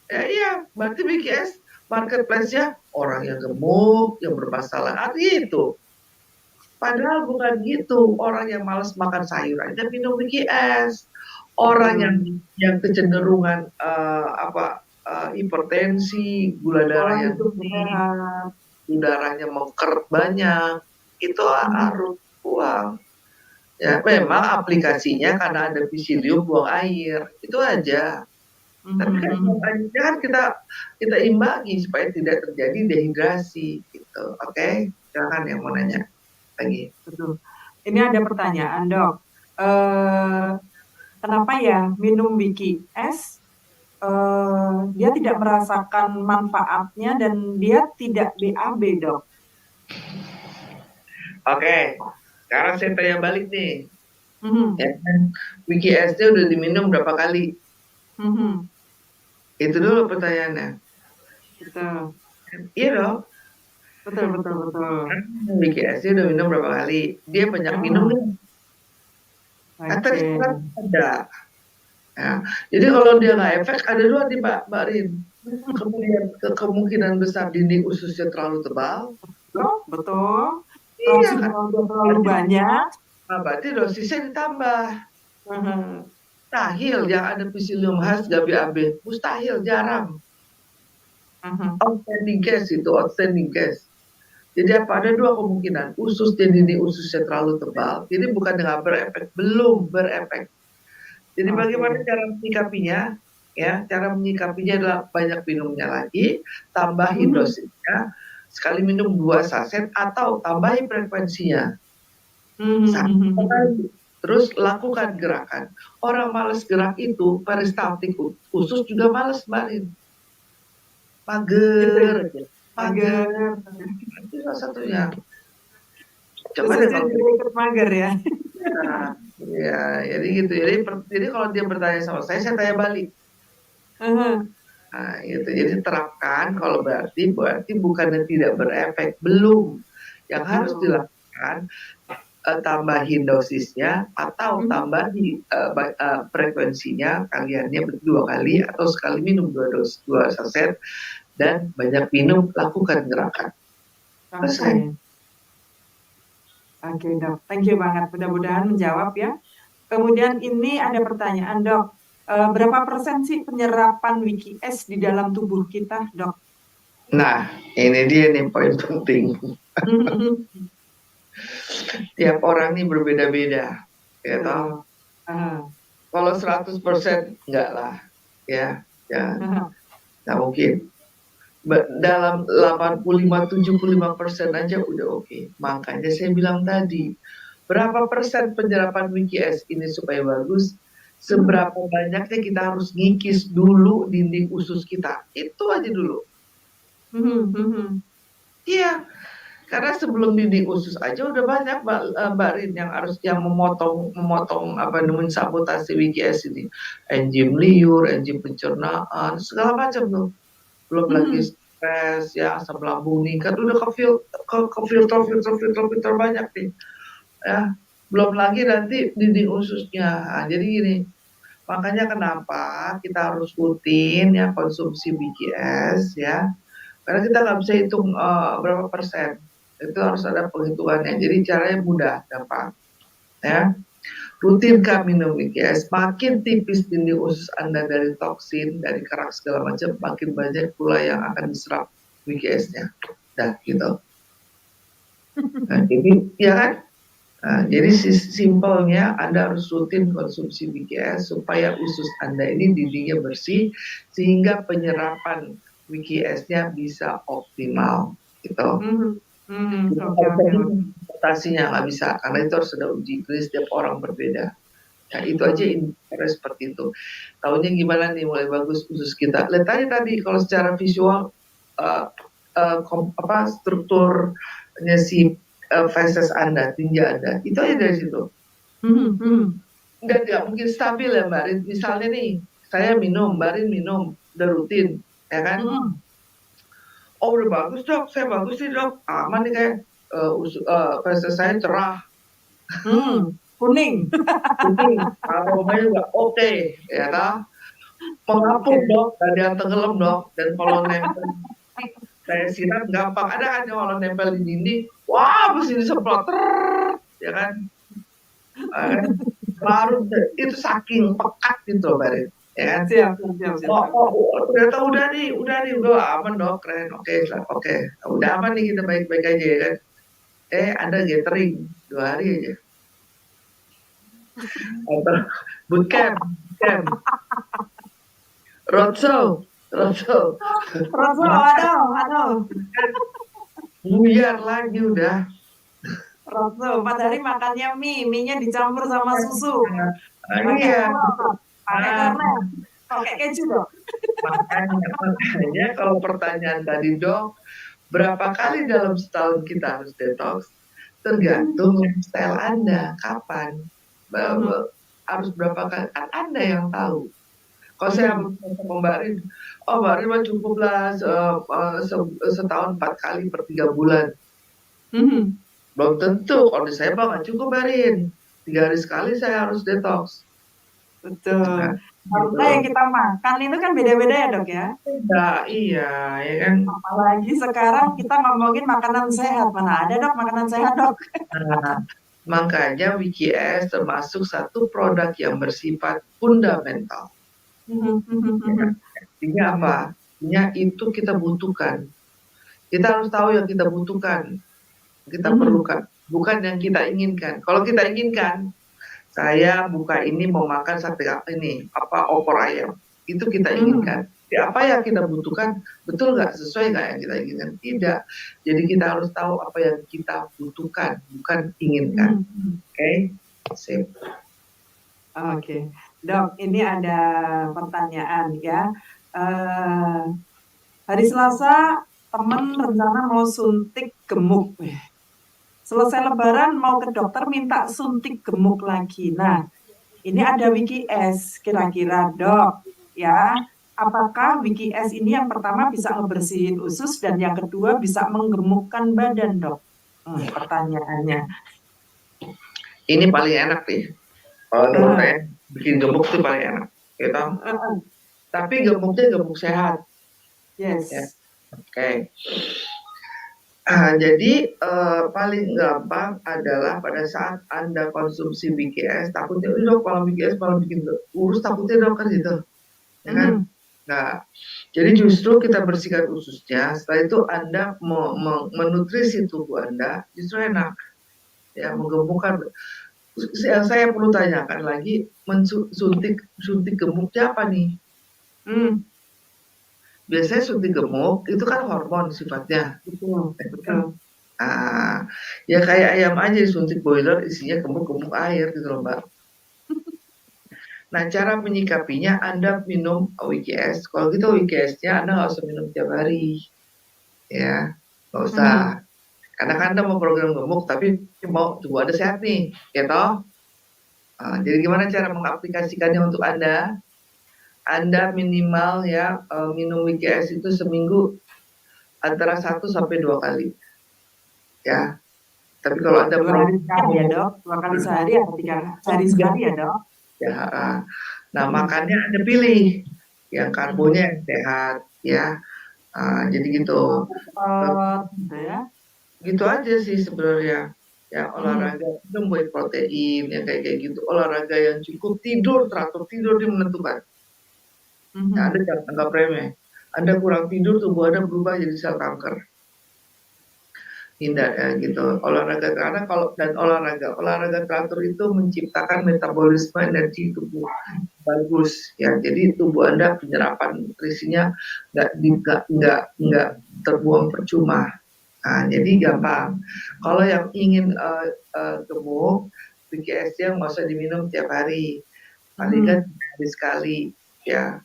Ya iya, berarti BKS marketplace-nya orang yang gemuk, yang bermasalah, artinya itu. Padahal bukan gitu, orang yang malas makan sayur aja minum BKS, orang yang kecenderungan hipertensi, gula darah yang tinggi, udaranya mengkeret banyak, itu harus buang. Ya memang aplikasinya karena ada pisidium buang air, itu aja. Tapi kan kita imbangi supaya tidak terjadi dehidrasi gitu. Oke, silakan yang mau nanya lagi. Betul. Ini ada pertanyaan dok, kenapa ya minum BKS dia tidak merasakan manfaatnya dan dia tidak BAB dok? Oke, sekarang saya tanya balik nih. Ya kan, WGS-nya udah diminum berapa kali? Itu dulu pertanyaannya. betul. Iya dong. Betul betul betul. BKS dia udah minum berapa kali? Dia banyak minum nih. Oke. Ada. Ya. Jadi kalau dia nggak efek, ada dua nih Mbak Rin. Kemudian kemungkinan besar dinding ususnya terlalu tebal. Betul, betul. Iya Toksin kan? terlalu banyak. Nah, berarti dosisnya ditambah. Mhm. Mustahil yang ada Psyllium khas Gabi AB. Mustahil, jarang. Mhm. Outstanding case itu, outstanding case. Jadi apa? Ada dua kemungkinan. Usus dan dinding ususnya terlalu tebal. Jadi bukan nggak berefek, belum berefek. Jadi Oke. bagaimana cara menyikapinya? Ya, cara menyikapinya adalah banyak minumnya lagi, tambahin dosisnya, sekali minum 2 saset atau tambahin frekuensinya. Satu kali. Terus lakukan gerakan. Orang males gerak itu, peristaltik usus juga males, Mbak Rin. Mager, Mager. itu salah satunya. Coba deh Khususnya kalau juga ikut mager ya. ya, jadi gitu. Jadi kalau dia bertanya sama saya tanya balik. Mhm. Nah, itu. Jadi terapkan kalau berarti bukannya tidak berefek, belum. Yang harus dilakukan tambahin dosisnya atau tambahin frekuensinya kaliannya 2 kali atau sekali minum 2 saset dan banyak minum, lakukan gerakan. Selesai. Oke dok, thank you banget. Mudah-mudahan menjawab ya. Kemudian ini ada pertanyaan dok, berapa persen sih penyerapan WikiS di dalam tubuh kita dok? Nah, ini dia nih poin penting. Tiap orang nih berbeda-beda, ya toh. Kalau 100% enggak lah, ya, nggak mungkin. Dalam 85-75% aja udah oke. Makanya saya bilang tadi, berapa persen penyerapan WikiS ini supaya bagus, seberapa banyaknya kita harus ngikis dulu dinding usus kita. Itu aja dulu. Iya, karena sebelum dinding usus aja udah banyak Mbak Rin yang memotong apa namanya sabotase WikiS ini. Enzim liur, enzim pencernaan, segala macam tuh. Belum lagi stres ya, asam lambung meningkat, udah ke filter banyak nih. Ya, belum lagi nanti dinding ususnya. Nah, jadi gini, makanya kenapa kita harus rutin ya konsumsi BKS ya. Karena kita nggak bisa hitung berapa persen. Itu harus ada penghitungannya. Jadi caranya mudah, gampang. Ya. Rutinkan minum WKS, makin tipis dinding usus Anda dari toksin, dari kerak segala macam, makin banyak pula yang akan diserap WKS-nya. Dah gitu. Nah, jadi ya kan? Nah, jadi simpelnya Anda harus rutin konsumsi WKS supaya usus Anda ini dindingnya bersih sehingga penyerapan WKS-nya bisa optimal gitu. Adaptasinya nggak bisa karena itu harus ada uji klinis, setiap orang berbeda. Ya itu aja indikatornya seperti itu. Tahunya gimana nih mulai bagus usus kita. Lihat aja tadi kalau secara visual strukturnya si feses Anda, tinja Anda, itu aja dari situ. Nggak mungkin stabil ya Mbak Rin. Misalnya nih, saya minum, Mbak Rin minum, udah rutin, ya kan? Oh udah bagus dok, saya bagus nih dok, aman nih kayak feses saya cerah. Kuning. Aromanya juga oke, ya kan? Mengapung dok, ada yang tenggelam dok, dan kalau nempel saya siram gampang. Ada kan kalau nempel di dinding, wah mesti disemprot, ya kan? Baru itu saking pekat gitu Mbak Rin, ya kan? Siap. Ternyata udah nih, udah aman dok, keren, oke, udah aman nih kita baik-baik aja ya kan? Ada gathering 2 hari aja. Bootcamp. Roadshow. Aduh. Buyar lagi udah. Roadshow, 4 hari makannya mie-nya dicampur sama susu. Iya. Pakai keju dok. Makanya kalau pertanyaan tadi dok, berapa kali dalam setahun kita harus detox? Tergantung lifestyle Anda, kapan? Harus berapa kali? Anda yang tahu. Kalau saya sama Mbak Rin, oh Mbak Rin mah cukup lah setahun 4 kali per 3 bulan. Belum tentu, kalau di saya mah nggak cukup Mbak Rin. 3 hari sekali saya harus detox. Betul. Nah, Karena gitu. yang kita makan itu kan beda-beda ya dok ya. Nah, iya, ya kan. Apalagi sekarang kita ngomongin makanan sehat. Mana ada dok makanan sehat dok? Nah, makanya WKS termasuk satu produk yang bersifat fundamental. Artinya apa? Artinya itu kita butuhkan. Kita harus tahu yang kita butuhkan, kita perlukan, bukan yang kita inginkan. Kalau kita inginkan, saya buka ini mau makan sate ini apa opor ayam, itu kita inginkan. Ya, apa yang kita butuhkan betul nggak, sesuai nggak yang kita inginkan? Tidak. Jadi kita harus tahu apa yang kita butuhkan, bukan inginkan. Oke, sip. Oke, dok, ini ada pertanyaan ya. Hari Selasa temen rencana mau suntik gemuk. Selesai Lebaran mau ke dokter minta suntik gemuk lagi. Nah, ini ada WKS kira-kira dok ya. Apakah WKS ini yang pertama bisa ngebersihin usus dan yang kedua bisa menggemukkan badan dok? Pertanyaannya. Ini paling enak nih. Kalau menurut saya bikin gemuk itu paling enak, gitu. Tapi gemuknya gemuk sehat. Yes. Ya. Oke. Jadi paling gampang adalah pada saat Anda konsumsi BKS, takutnya dok kalau BKS malah bikin urus, takutnya dok kan gitu, ya kan? Nah, jadi justru kita bersihkan ususnya, setelah itu Anda menutrisi tubuh Anda, justru enak, ya menggemukkan. Yang saya perlu tanyakan lagi, suntik gemuknya apa nih? Biasanya suntik gemuk itu kan hormon sifatnya. Betul. Ya kayak ayam aja disuntik boiler isinya gemuk-gemuk air gitu loh Mbak. Nah cara menyikapinya Anda minum WKS. Kalau gitu WKS-nya Anda nggak usah minum tiap hari, ya nggak usah. Karena kan Anda mau program gemuk tapi mau tubuh Anda sehat nih, ya toh. Jadi gimana cara mengaplikasikannya untuk Anda? Anda minimal ya minum WKS itu seminggu antara 1 sampai 2 kali. Ya. Tapi kalau Anda 2 kali sekali ya dok, 2 kali sehari atau 3 hari sekali ya dok? Ya. Nah makannya Anda pilih yang karbonya yang sehat, ya. Jadi gitu. Gitu aja sih sebenarnya. Ya olahraga, minum whey protein, yang kayak gitu. Olahraga yang cukup, tidur teratur, tidur dia menentukan. Nah, Anda jangan anggap remeh. Anda kurang tidur, tubuh Anda berubah jadi sel kanker. Hindar ya gitu. Olahraga, karena kalau dan olahraga teratur itu menciptakan metabolisme energi tubuh bagus ya. Jadi tubuh Anda penyerapan nutrisinya nggak terbuang percuma. Jadi gampang. Kalau yang ingin gemuk, BKS-nya nggak usah diminum tiap hari, paling kan hari sekali ya.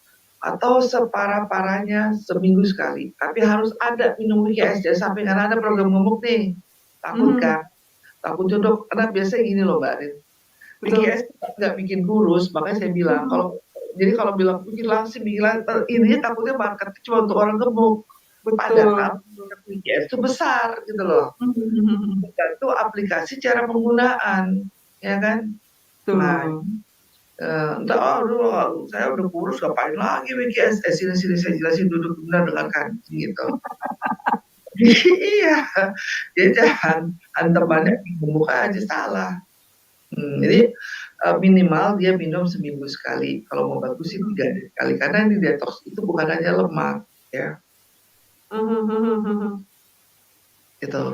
Atau separah-parahnya seminggu sekali. Tapi harus ada minum WKS, jangan sampai karena ada program gemuk nih. Takut kan? Takut dok, karena biasanya gini loh Mbak Rin. WKS nggak bikin kurus, makanya saya bilang, kalau bilang bikin langsing, ini takutnya market cuma untuk orang gemuk. Padahal WKS itu besar gitu loh. Itu aplikasi cara penggunaan, ya kan? Nah, saya udah kurus, ngapain lagi WKS? Sini saya jelasin, duduk benar dengarkan gitu. Iya, dia jangan antemannya gemuk aja, salah. Jadi minimal dia minum seminggu sekali. Kalau mau bagus sih 3 kali, karena di detox itu bukan hanya lemak, ya. Gitu.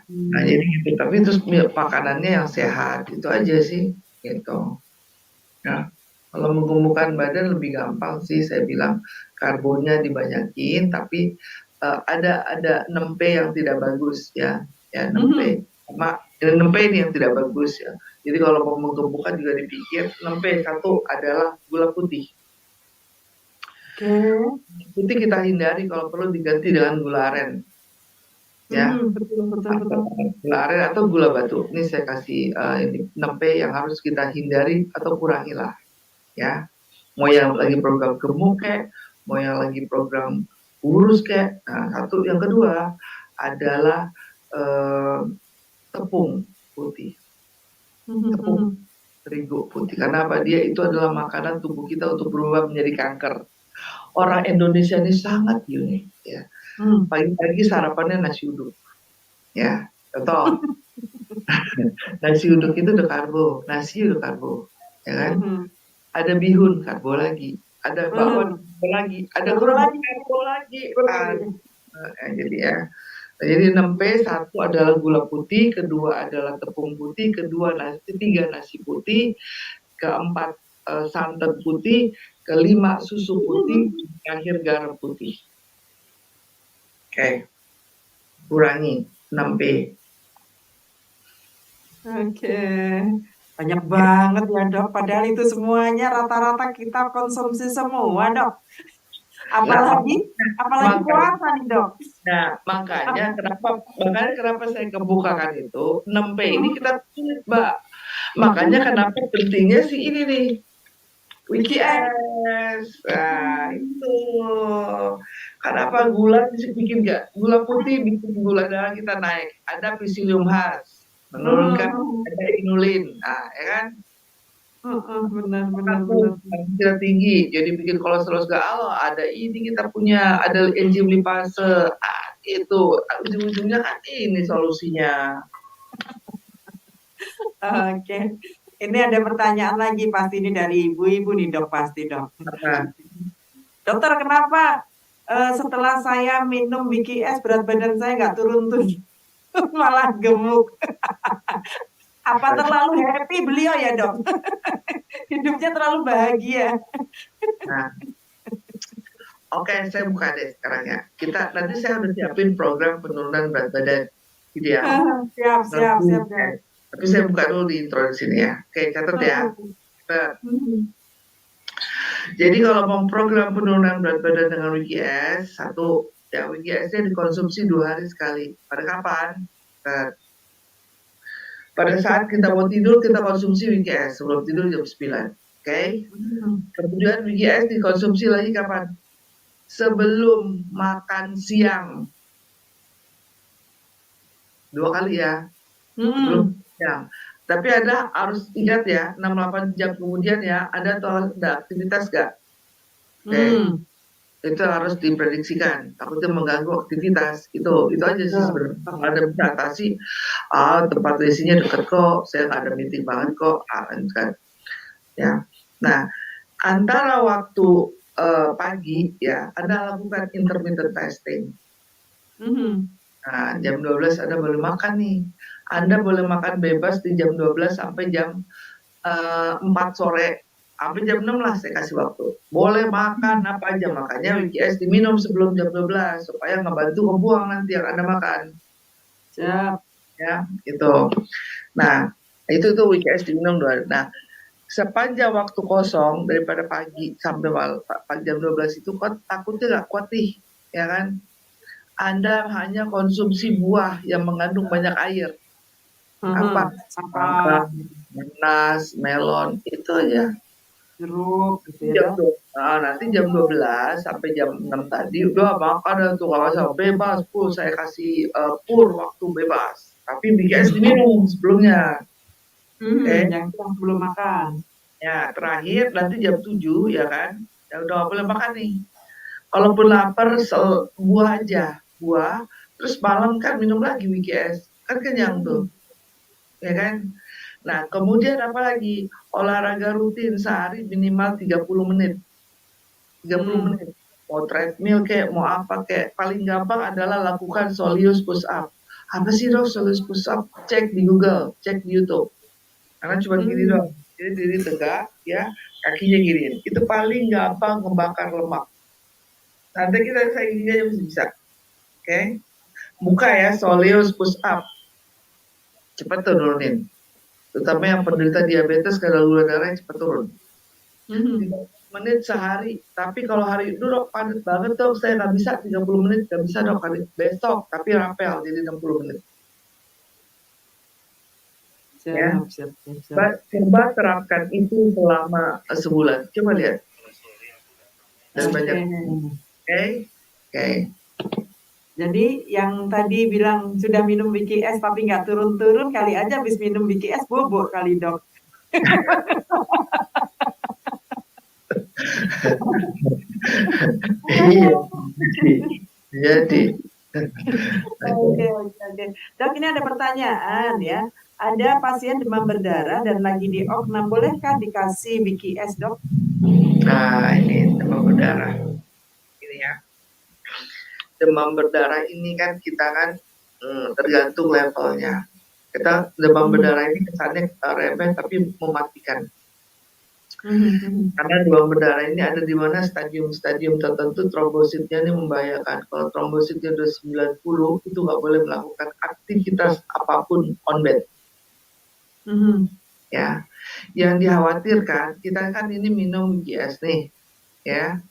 Nah jadi gitu. Tapi terus makanannya yang sehat, itu aja sih, gitu. Nah, kalau menggemukkan badan lebih gampang sih, saya bilang karbonnya dibanyakin, tapi ada 6P yang tidak bagus ya 6P. Ini yang tidak bagus ya. Jadi kalau mau menggemukkan juga dipikir 6P. Satu adalah gula putih. Putih kita hindari, kalau perlu diganti dengan gula aren. Ya. Gula aren atau gula batu. Ini saya kasih ini 6P yang harus kita hindari atau kurangilah. Ya. Mau yang lagi program gemuk kayak, mau yang lagi program kurus kayak. Nah, yang kedua adalah tepung putih, tepung terigu putih. Karena apa? Dia itu adalah makanan tubuh kita untuk berubah menjadi kanker. Orang Indonesia ini sangat unik ya. Pagi-pagi sarapannya nasi uduk. Ya, contoh. Nasi uduk itu udah karbo, nasi udah karbo, ya kan? Ada bihun karbo lagi, ada bakwan karbo lagi, ada kerupuk karbo lagi. Jadi ya. Jadi 6P, satu adalah gula putih, kedua adalah tepung putih, ketiga nasi putih, keempat santan putih, kelima susu putih, terakhir garam putih. Oke. Kurangi 6P. Oke. Banyak banget ya dok, padahal itu semuanya rata-rata kita konsumsi semua dok. Apalagi puasa nih dok. Nah, makanya kenapa saya kebukakan itu 6P ini kita sulit, Mbak. Makanya kenapa pentingnya sih ini nih, WKS. Nah, itu. Kenapa gula bikin gula putih bikin gula darah kita naik. Ada psyllium khas, menurunkan ada inulin. Nah, ya kan? Benar. Tidak tinggi, jadi bikin kolesterol segala. Ada ini kita punya, ada enzim lipase. Itu ujung-ujungnya kan ini solusinya. Oke. Ini ada pertanyaan lagi pasti ini dari ibu-ibu nih dok, pasti dok. Dokter, kenapa setelah saya minum WKS berat badan saya nggak turun-turun, malah gemuk? Apa terlalu happy beliau ya dok? Hidupnya terlalu bahagia. Nah, oke, saya buka deh sekarang ya. Nanti saya udah siapin program penurunan berat badan ideal. Siap. Tapi saya buka dulu di intro di sini ya. Oke, catat ya. Jadi kalau mau program penurunan berat badan dengan WKS, WKS-nya dikonsumsi 2 hari sekali. Pada kapan? Pada saat kita mau tidur, kita konsumsi WKS. Sebelum tidur jam 9. Oke? Kemudian WKS dikonsumsi lagi kapan? Sebelum makan siang. 2 kali ya. Sebelum siang. Tapi harus ingat ya, 6-8 jam kemudian ya, ada aktivitas nggak? Oke. Itu harus diprediksikan, takutnya mengganggu aktivitas. Itu aja sih sebenarnya. Ada bisa atasi, tempat isinya dekat kok, saya nggak ada meeting banget kok, kan. Ya. Nah, antara waktu pagi ya, Anda lakukan intermittent fasting. Nah, jam 12 Anda boleh makan nih. Anda boleh makan bebas di jam 12 sampai jam 4 sore. Sampai jam 6 lah saya kasih waktu. Boleh makan apa aja, makanya WKS diminum sebelum jam 12 supaya ngebantu ngebuang nanti yang Anda makan. Siap. Ya, gitu. Nah, itu WKS diminum 2 hari. Nah, sepanjang waktu kosong daripada pagi sampai jam 12 itu takutnya nggak kuat nih, ya kan? Anda hanya konsumsi buah yang mengandung banyak air. Apa? Nanas, melon, itu aja. Jeruk gitu ya. Nanti jam 12 sampai jam 6 tadi udah makan tuh kawasan bebas, saya kasih waktu bebas. Tapi WKS diminum sebelumnya. Yang belum makan. Ya, terakhir nanti jam 7 ya kan. Ya udah boleh makan nih. Kalaupun lapar buah aja, terus malam kan minum lagi WKS. Kan kenyang tuh. Ya kan? Nah, kemudian apa lagi? Olahraga rutin sehari minimal 30 menit. 30 menit. Mau treadmill kayak, mau apa kayak. Paling gampang adalah lakukan Soleus push up. Apa sih dong Soleus push up? Cek di Google, cek di YouTube. Karena cuma gini dong. Jadi diri tegak, ya, kakinya gini. Itu paling gampang membakar lemak. Nanti saya gini aja bisa. Oke? Buka ya Soleus push up. Cepat turunin. Terutama yang penderita diabetes, kadar gula darah cepat turun. 30 menit sehari. Tapi kalau hari itu dok padat banget dok, saya nggak bisa 30 menit, nggak bisa dok hari besok. Tapi rapel jadi 60 menit. Siap. Coba terapkan itu selama sebulan. Coba lihat. dan banyak. Oke. Oke, oke. Jadi yang tadi bilang sudah minum BKS tapi nggak turun-turun, kali aja habis minum BKS bobok kali dok. Iya, jadi. Oke, oke, oke. Dok, ini ada pertanyaan ya. Ada pasien demam berdarah dan lagi di oknam, bolehkah dikasih BKS dok? Nah, ini demam berdarah. Ini ya. Demam berdarah ini kan kita kan tergantung levelnya. Kita demam berdarah ini kesannya remeh tapi mematikan. Karena demam berdarah ini ada di mana stadium-stadium tertentu trombositnya ini membahayakan. Kalau trombositnya udah 90 itu nggak boleh melakukan aktivitas apapun on bed. Ya, yang dikhawatirkan kita kan ini minum GS nih, ya,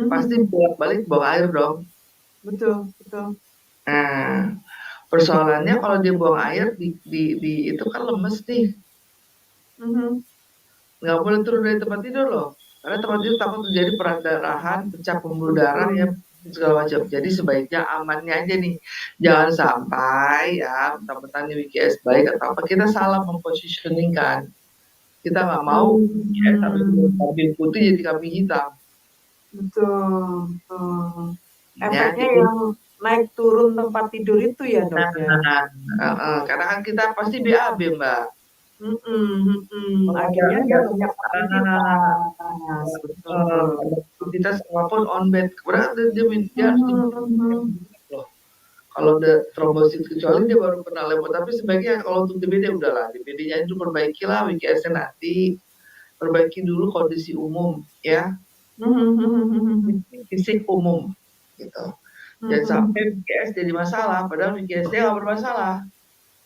pasti bolak-balik bawa air dong. Betul, betul. Nah, persoalannya kalau dia buang air di itu kan lemes nih. Nggak boleh turun dari tempat tidur loh, karena tempat tidur takut terjadi perdarahan, pecah pembuluh darah ya segala macam. Jadi sebaiknya amannya aja nih, jangan sampai ya mentang-mentang WKS baik atau apa kita salah mempositioningkan. Kita nggak mau ya kambing putih jadi kambing hitam. Betul, betul. Ya, Efeknya yang naik turun tempat tidur itu ya dok ya. Karena kan kita pasti BAB mbak. Akhirnya dia banyak aktivitas. Aktivitas apapun on bed, berarti dia harus loh. Kalau udah trombosit kecuali dia baru pernah lewat, tapi sebaiknya kalau untuk DBD udahlah, DBD-nya itu perbaikilah, WKS-nya nanti perbaiki dulu kondisi umum ya, fisik umum gitu. Jangan sampai WKS jadi masalah, padahal WKS-nya nggak bermasalah.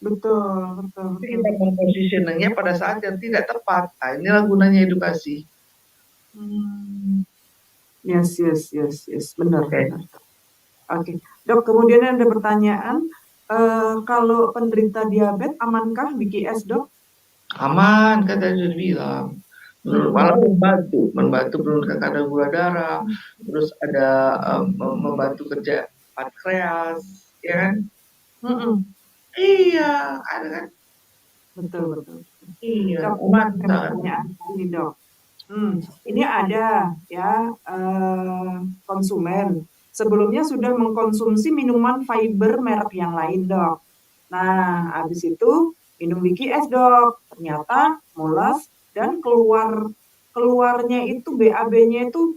Betul, betul. Kita mempositioningnya pada saat yang tidak tepat. Nah, inilah gunanya edukasi. Yes, benar. Oke. Dok, kemudian ada pertanyaan, kalau penderita diabetes amankah BKS dok? Aman, kan tadi sudah bilang. Malah membantu menurunkan kadar gula darah, terus ada membantu kerja pankreas, ya kan? Iya, ada kan? Betul. Iya, pertanyaan ini dok. Ini ada ya konsumen sebelumnya sudah mengkonsumsi minuman fiber merek yang lain dok. Nah, habis itu minum BKS dok, ternyata mulas dan keluarnya itu BAB-nya itu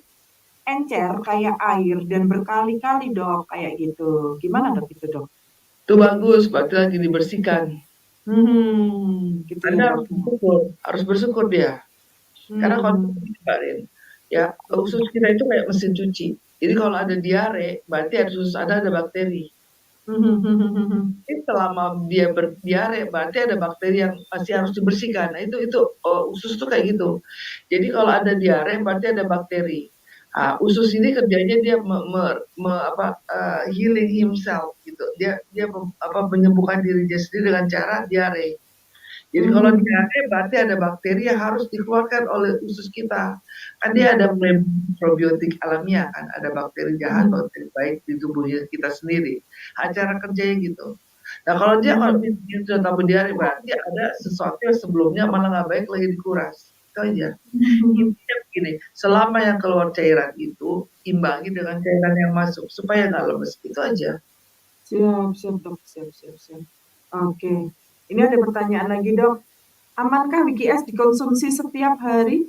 encer kayak air dan berkali-kali dok kayak gitu. Gimana dok itu dok? Itu bagus, berarti lagi dibersihkan. Gitu Anda ya, harus bersyukur dia. Karena kalau kemarin ya usus kita itu kayak mesin cuci. Jadi kalau ada diare, berarti ada bakteri. Jadi selama dia berdiare, berarti ada bakteri yang masih harus dibersihkan. Nah itu usus tuh kayak gitu. Jadi kalau ada diare, berarti ada bakteri. Nah, usus ini kerjanya dia healing himself gitu. Dia menyembuhkan dirinya sendiri dengan cara diare. Jadi kalau diare berarti ada bakteri yang harus dikeluarkan oleh usus kita. Kan dia ada probiotik alamiah kan, ada bakteri jahat, bakteri baik di tubuh kita sendiri. Cara kerjanya gitu. Nah kalau sudah tahu diare berarti ada sesuatu yang sebelumnya malah nggak baik lagi dikuras. Itu aja. Intinya begini, selama yang keluar cairan itu imbangi dengan cairan yang masuk supaya nggak lemes. Itu aja. Siap dok, siap. Oke. Ini ada pertanyaan lagi dok. Amankah BKS dikonsumsi setiap hari?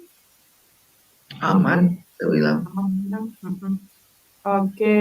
Aman, saya bilang. Oke.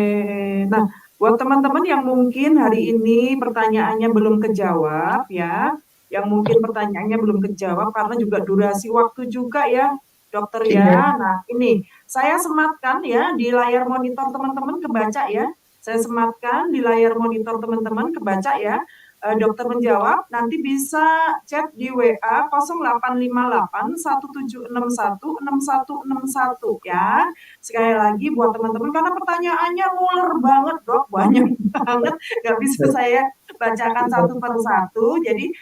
Nah, buat teman-teman yang mungkin hari ini pertanyaannya belum kejawab ya, yang mungkin pertanyaannya belum kejawab karena juga durasi waktu juga ya, dokter ya. Nah, ini saya sematkan ya di layar monitor teman-teman kebaca ya. Saya sematkan di layar monitor teman-teman kebaca ya. Dokter menjawab, nanti bisa chat di WA 0858 1761 6161 ya. Sekali lagi buat teman-teman, karena pertanyaannya nguler banget dok, banyak banget, nggak bisa saya bacakan satu per satu. Jadi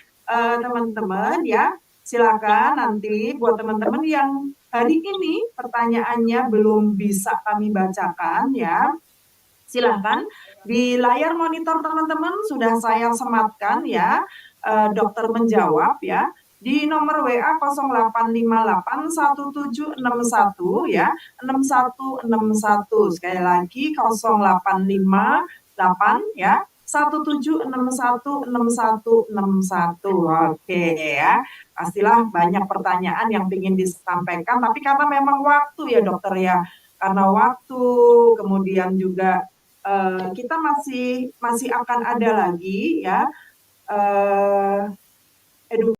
teman-teman ya, silakan nanti buat teman-teman yang hari ini pertanyaannya belum bisa kami bacakan ya. Silakan di layar monitor teman-teman sudah saya sematkan ya, dokter menjawab ya di nomor WA 08581761 ya 6161, sekali lagi 0858 ya 17616161. Oke ya, pastilah banyak pertanyaan yang ingin disampaikan, tapi karena memang waktu ya dokter ya, karena waktu kemudian juga kita masih akan ada lagi ya edukasi